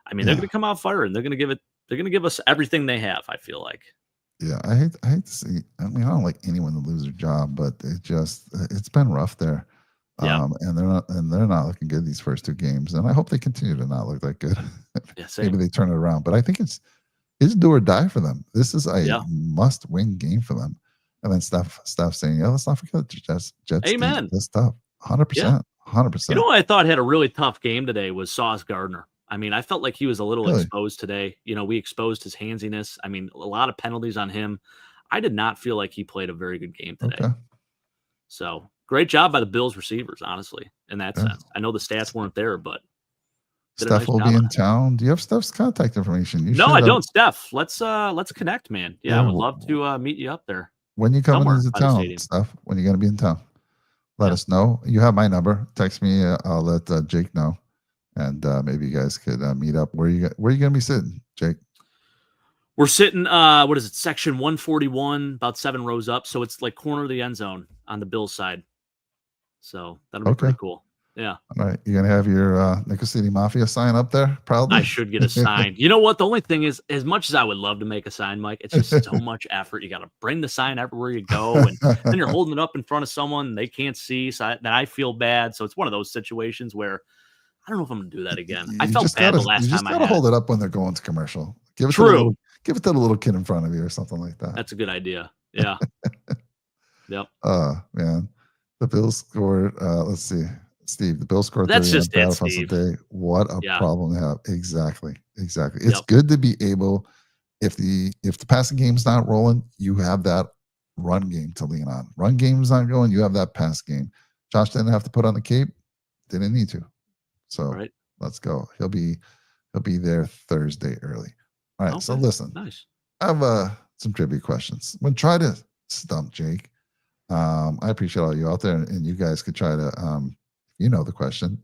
B: I mean, they're going to come out firing. They're going to give us everything they have, I feel like.
A: Yeah, I hate to see. I mean, I don't like anyone to lose their job, but it's been rough there.
B: Yeah.
A: And they're not looking good these first 2 games, and I hope they continue to not look that good.
B: Yeah,
A: maybe they turn it around, but I think it's do or die for them. This is a must-win game for them. And then Steph saying, "Yeah, let's not forget the Jets."
B: Amen.
A: This tough, 100%, 100%.
B: You know what I thought had a really tough game today was Sauce Gardner. I mean, I felt like he was a little exposed today. You know, we exposed his handsiness. I mean, a lot of penalties on him. I did not feel like he played a very good game today. Okay. So great job by the Bills receivers, honestly, in that sense. I know the stats weren't there, but
A: Steph will be in town. Do you have Steph's contact information?
B: No, I don't. Steph, let's connect, man. Yeah, I would love to meet you up there.
A: When you coming into town, Steph? When you gonna be in town? Let us know. You have my number. Text me. I'll let Jake know, and maybe you guys could meet up. Where you gonna be sitting, Jake?
B: We're sitting, what is it, section 141, about 7 rows up. So it's like corner of the end zone on the Bills side. So that'll be pretty cool. Yeah.
A: All right. You're going to have your Nickel City Mafia sign up there, proudly?
B: I should get a sign. You know what? The only thing is, as much as I would love to make a sign, Mike, it's just so much effort. You got to bring the sign everywhere you go. And then you're holding it up in front of someone they can't see. So then I feel bad. So it's one of those situations where I don't know if I'm going to do that again. I felt bad the last time I had it.
A: You just got to hold it up when they're going to commercial. Give it to the little kid in front of you or something like that.
B: That's a good idea. Yeah. Yep.
A: Man. The Bills scored, let's see. Steve, the Bills scored 30
B: That's just it,
A: Steve. Day. What a problem to have. Exactly. It's
B: Yep.
A: good to be able, if the passing game's not rolling, you have that run game to lean on. Run game's not going. You have that pass game. Josh didn't have to put on the cape. Didn't need to. So let's go. He'll be there Thursday early. All right. So listen,
B: nice.
A: I have some trivia questions. I'm gonna try to stump Jake. I appreciate all you out there, and you guys could try to, you know, the question.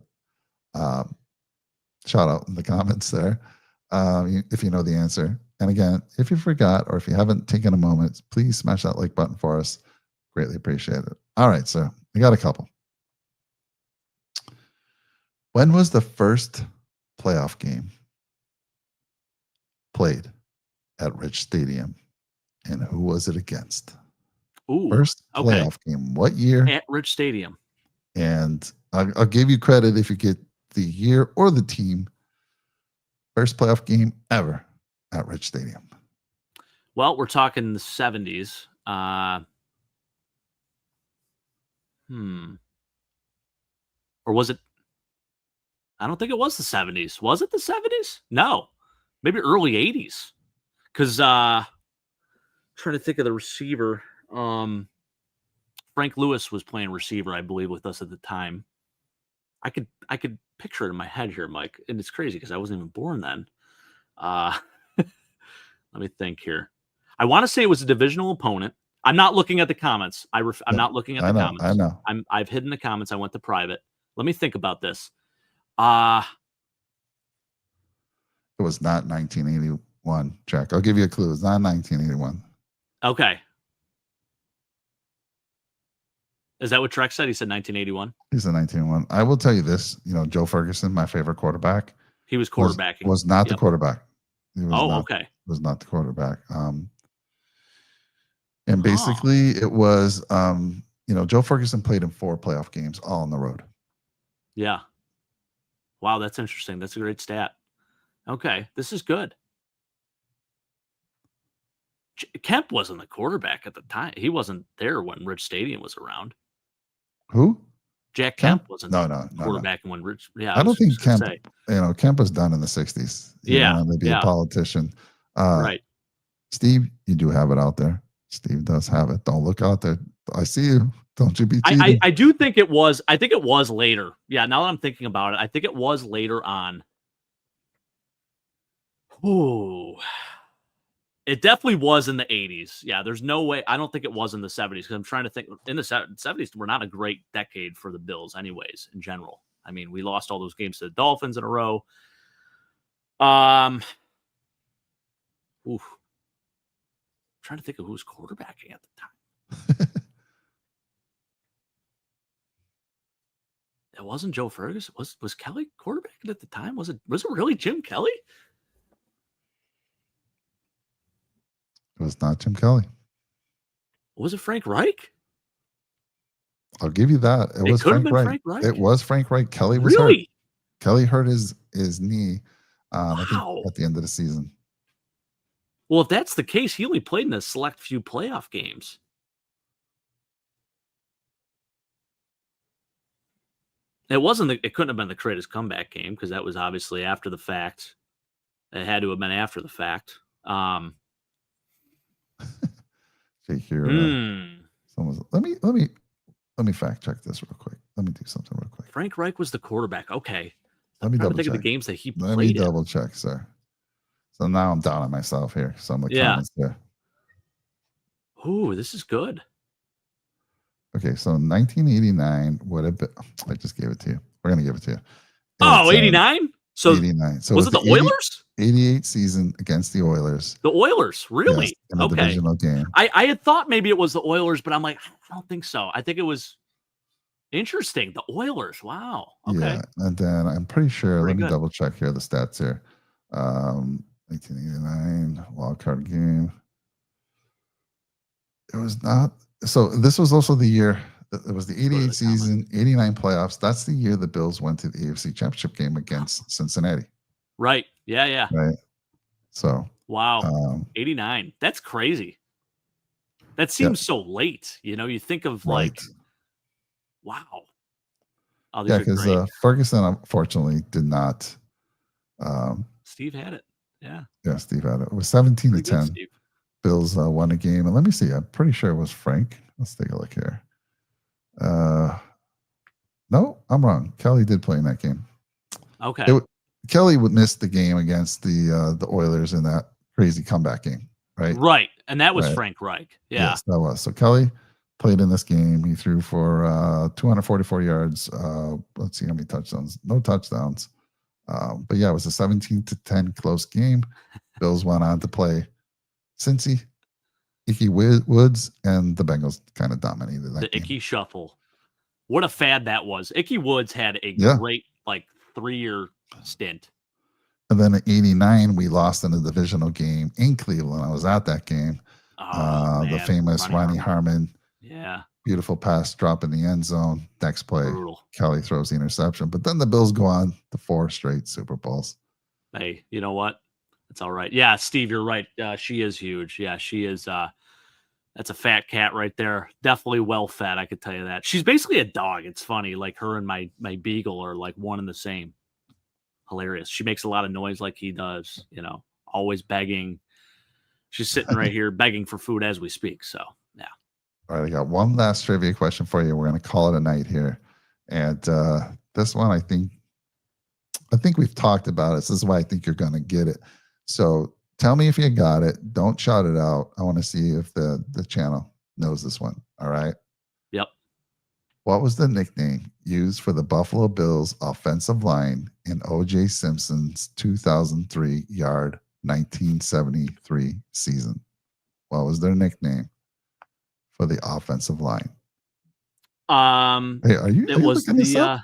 A: Shout out in the comments there if you know the answer. And again, if you forgot or if you haven't taken a moment, please smash that like button for us. Greatly appreciate it. All right, so we got a couple. When was the first playoff game played at Rich Stadium, and who was it against?
B: Ooh,
A: first playoff game. What year?
B: At Rich Stadium.
A: And I'll give you credit if you get the year or the team. First playoff game ever at Rich Stadium.
B: Well, we're talking the 70s. Or was it? I don't think it was the 70s. Was it the 70s? No. Maybe early 80s. Because trying to think of the receiver. Frank Lewis was playing receiver, I believe, with us at the time. I could picture it in my head here, Mike, and it's crazy because I wasn't even born then. Let me think here. I want to say it was a divisional opponent. I'm not looking at the comments. I'm not looking at the comments.
A: I know.
B: I've hidden the comments. I went to private. Let me think about this.
A: It was not 1981, Jack. I'll give you a clue. It's not 1981.
B: Okay. Is that what Trek said? He said 1981.
A: He said 1981. I will tell you this. You know, Joe Ferguson, my favorite quarterback.
B: He was quarterbacking.
A: Was not the quarterback.
B: Okay.
A: Was not the quarterback. And basically, it was. You know, Joe Ferguson played in 4 playoff games, all on the road.
B: Yeah. Wow, that's interesting. That's a great stat. Okay, this is good. Kemp wasn't the quarterback at the time. He wasn't there when Rich Stadium was around.
A: Who?
B: Jack Kemp wasn't
A: quarterbacking
B: when Rich. Yeah,
A: I don't think Kemp. You know, Kemp was done in the 60s. Maybe a politician.
B: Right.
A: Steve, you do have it out there. Steve does have it. Don't look out there. I see you. Don't you be cheating.
B: I do think it was. I think it was later. Yeah. Now that I'm thinking about it, I think it was later on. Ooh. It definitely was in the 80s. Yeah, there's no way. I don't think it was in the 70s because I'm trying to think. In the 70s, we're not a great decade for the Bills anyways, in general. I mean, we lost all those games to the Dolphins in a row. Oof. I'm trying to think of who was quarterbacking at the time. It wasn't Joe Ferguson. Was Kelly quarterbacking at the time? Was it really Jim Kelly?
A: It was not Jim Kelly.
B: Was it Frank Reich?
A: I'll give you that. It was Frank Reich. It was Frank Reich. Kelly was hurt. Kelly hurt his knee. I think at the end of the season.
B: Well, if that's the case, he only played in a select few playoff games. It couldn't have been the greatest comeback game because that was obviously after the fact. It had to have been after the fact.
A: Here, let me fact check this real quick. Let me do something real quick.
B: Frank Reich was the quarterback. Okay.
A: Let me double check
B: the games that he played.
A: Let me double check, sir. So now I'm down on myself here. So I'm comments there.
B: Ooh, this is good.
A: Okay, so 1989 would have been. I just gave it to you. We're gonna give it to you.
B: Oh, 89? So
A: 89. So
B: was it the Oilers?
A: 88 season against the Oilers.
B: The Oilers, really?
A: Yes, in a divisional game.
B: I had thought maybe it was the Oilers, but I'm like, I don't think so. I think it was interesting. The Oilers. Wow. Okay.
A: Yeah, and then I'm pretty sure. Let me double check here the stats here. 1989 wild card game. It was not. So this was also the year. It was the 88 season, 89 playoffs. That's the year the Bills went to the AFC Championship game against Cincinnati.
B: Right. Yeah.
A: Right. So.
B: Wow. 89. That's crazy. That seems so late. You know, you think of like, wow.
A: Oh, yeah, because Ferguson unfortunately did not.
B: Steve had it. Yeah.
A: Yeah, Steve had it. It was 17-10.
B: Steve.
A: Bills won a game, and let me see. I'm pretty sure it was Frank. Let's take a look here. No, I'm wrong. Kelly did play in that game.
B: Okay.
A: Kelly would miss the game against the Oilers in that crazy comeback game, right?
B: Right. And that was
A: Right.
B: Frank Reich. Yeah.
A: Yes, that was. So Kelly played in this game. He threw for 244 yards. Let's see how many touchdowns. No touchdowns. But yeah, it was a 17-10 close game. Bills went on to play Cincy, Icky Woods, and the Bengals kind of dominated that
B: The
A: game.
B: Icky Shuffle. What a fad that was. Icky Woods had a great 3-year stint.
A: And then in '89, we lost in a divisional game in Cleveland. I was at that game. The famous Ronnie Harmon.
B: Yeah.
A: Beautiful pass drop in the end zone. Next play,
B: brutal.
A: Kelly throws the interception. But then the Bills go on to 4 straight Super Bowls.
B: Hey, you know what? It's all right. Yeah, Steve, you're right. She is huge. Yeah, she is. That's a fat cat right there. Definitely well fed. I could tell you that. She's basically a dog. It's funny. Like her and my beagle are like one and the same. Hilarious. She makes a lot of noise like he does. You know, always begging. She's sitting right here begging for food as we speak. So yeah.
A: All right, I got one last trivia question for you. We're going to call it a night here, and this one I think we've talked about it. This is why I think you're going to get it. So tell me if you got it. Don't shout it out. I want to see if the channel knows this one. All right.
B: Yep.
A: What was the nickname used for the Buffalo Bills offensive line in O.J. Simpson's 2003 yard 1973 season? What was their nickname for the offensive line?
B: Hey,
A: are you looking this up?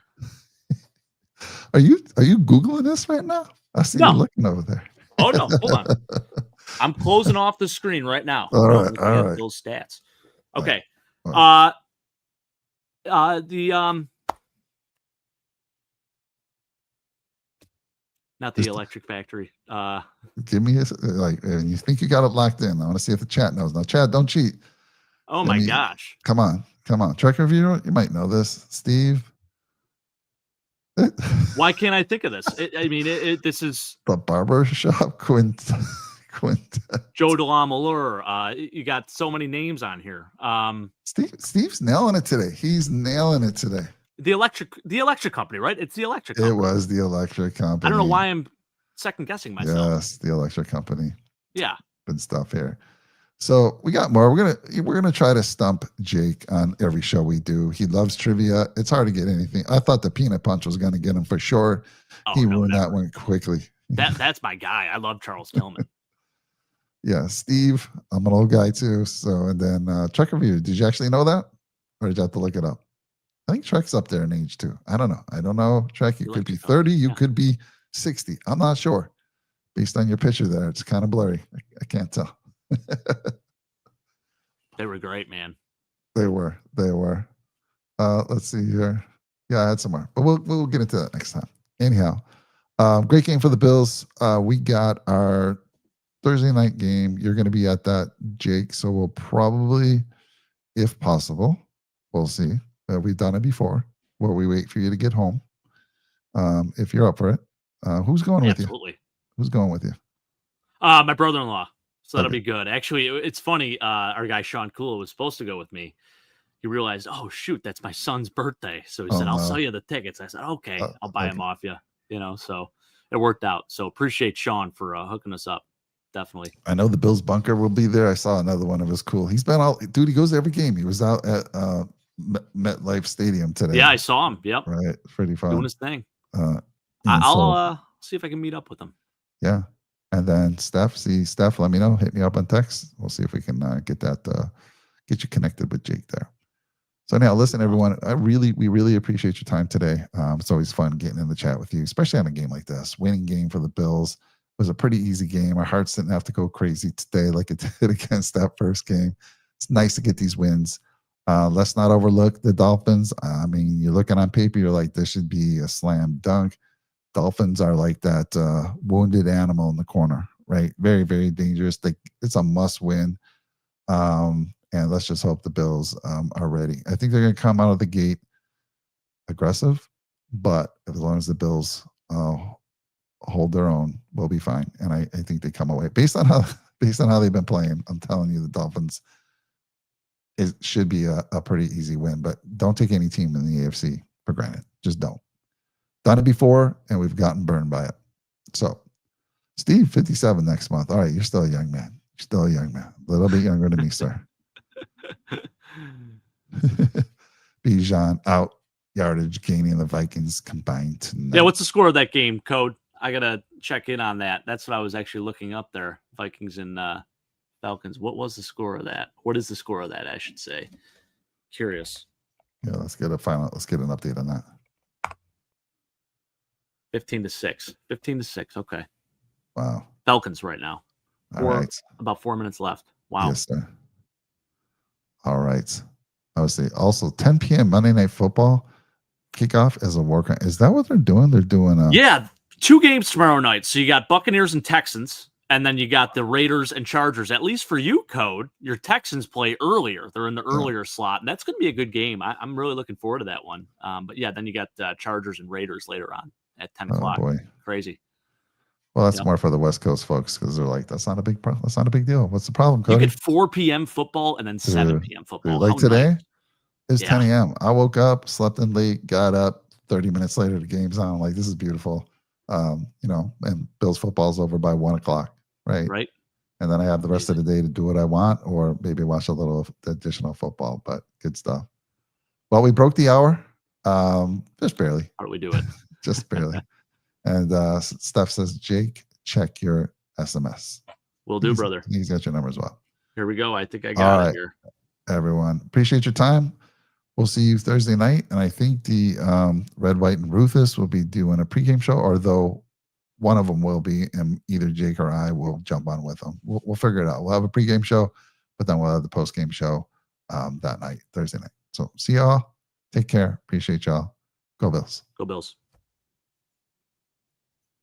A: Are you Googling this right now? I see you looking over there.
B: Oh no, hold on. I'm closing off the screen right now.
A: All right.
B: Those stats. Okay.
A: Right.
B: Not the Electric Factory.
A: Give me you think you got it locked in. I want to see if the chat knows. Now, Chad, don't cheat.
B: Oh my gosh.
A: Come on. Truck reviewer, you might know this. Steve.
B: Why can't I think of this? This is
A: the barber shop quint.
B: Joe DeLamalure. You got so many names on here.
A: Steve's nailing it today. He's nailing it today.
B: The electric company, right? It's the electric company.
A: It was the electric company.
B: I don't know why I'm second guessing myself.
A: Yes, the electric company.
B: Yeah.
A: Good stuff here. So we got more. We're gonna try to stump Jake on every show we do. He loves trivia. It's hard to get anything. I thought the peanut punch was gonna get him for sure. He ruined that one quickly.
B: That's my guy. I love Charles Tillman.
A: Yeah, Steve. I'm an old guy too. So and then Truck Review. Did you actually know that, or did you have to look it up? I think Trek's up there in age too. I don't know. Trek, you could be 30. You could be 60. I'm not sure. Based on your picture there, it's kind of blurry. I can't tell.
B: They were great, man.
A: They were. Let's see here. Yeah, I had some more, but we'll get into that next time. Anyhow, great game for the Bills. We got our Thursday night game. You're going to be at that, Jake. So we'll probably, if possible, we'll see. We've done it before, where we wait for you to get home. If you're up for it, who's going with you?
B: Absolutely.
A: Who's going with you?
B: My brother-in-law. So that'll be good. Actually, it's funny. Our guy Sean Kula was supposed to go with me. He realized, oh shoot, that's my son's birthday. So he said, I'll sell you the tickets. I said, okay, I'll buy him off you. So it worked out. So appreciate Sean for hooking us up. Definitely.
A: I know the Bills bunker will be there. I saw another one of his cool. He's been out, dude. He goes to every game. He was out at MetLife Stadium today.
B: Yeah, I saw him. Yep.
A: Right. Pretty fun.
B: Doing his thing. I'll see if I can meet up with him.
A: Yeah. And then Steph, let me know. Hit me up on text. We'll see if we can get you connected with Jake there. So now, listen, everyone. We really appreciate your time today. It's always fun getting in the chat with you, especially on a game like this. Winning game for the Bills. It was a pretty easy game. Our hearts didn't have to go crazy today like it did against that first game. It's nice to get these wins. Let's not overlook the Dolphins. I mean, you're looking on paper, you're like, this should be a slam dunk. Dolphins are like that wounded animal in the corner, right? Very, very dangerous. It's a must win. And let's just hope the Bills are ready. I think they're going to come out of the gate aggressive, but as long as the Bills hold their own, we'll be fine. And I think they come away based on how based on how they've been playing, I'm telling you, the Dolphins, it should be a pretty easy win. But don't take any team in the AFC for granted. Just don't. Done it before, and we've gotten burned by it. So, Steve, 57 next month. All right, you're still a young man. You're still a young man. A little bit younger than me, sir. Bijan out, yardage gaining the Vikings combined tonight.
B: Yeah, what's the score of that game, Code? I gotta check in on that. That's what I was actually looking up there. Vikings and Falcons. What was the score of that? What is the score of that? I should say. Curious.
A: Yeah, let's get an update on that.
B: 15-6. 15-6. Okay.
A: Wow.
B: Falcons right now.
A: All right.
B: About 4 minutes left. Wow.
A: Yes, sir. All right. I would say also 10 p.m. Monday Night Football kickoff as a workout. Is that what they're doing? They're doing
B: yeah, 2 games tomorrow night. So you got Buccaneers and Texans, and then you got the Raiders and Chargers. At least for you, Code, your Texans play earlier. They're in the earlier slot, and that's going to be a good game. I'm really looking forward to that one. But yeah, then you got Chargers and Raiders later on at 10 o'clock.
A: Boy.
B: Crazy.
A: Well, that's more for the West Coast folks because they're like, that's not a big problem. That's not a big deal. What's the problem, Cody?
B: You get 4 p.m. football and then 7 p.m. football.
A: Like today, it's 10
B: Yeah.
A: a.m. I woke up, slept in late, got up. 30 minutes later, the game's on. Like, this is beautiful. And Bills football's over by 1 o'clock, right?
B: Right.
A: And then I have the rest of the day to do what I want, or maybe watch a little additional football. But good stuff. Well, we broke the hour, just barely.
B: How do we do it?
A: Just barely. And Steph says, Jake, check your SMS.
B: Will do, brother.
A: He's got your number as well.
B: Here we go. I think I got it here.
A: Everyone, appreciate your time. We'll see you Thursday night. And I think the Red, White, and Rufus will be doing a pregame show, or though one of them will be, and either Jake or I will jump on with them. We'll figure it out. We'll have a pregame show, but then we'll have the postgame show that night, Thursday night. So see y'all. Take care. Appreciate y'all. Go Bills.
B: Go Bills.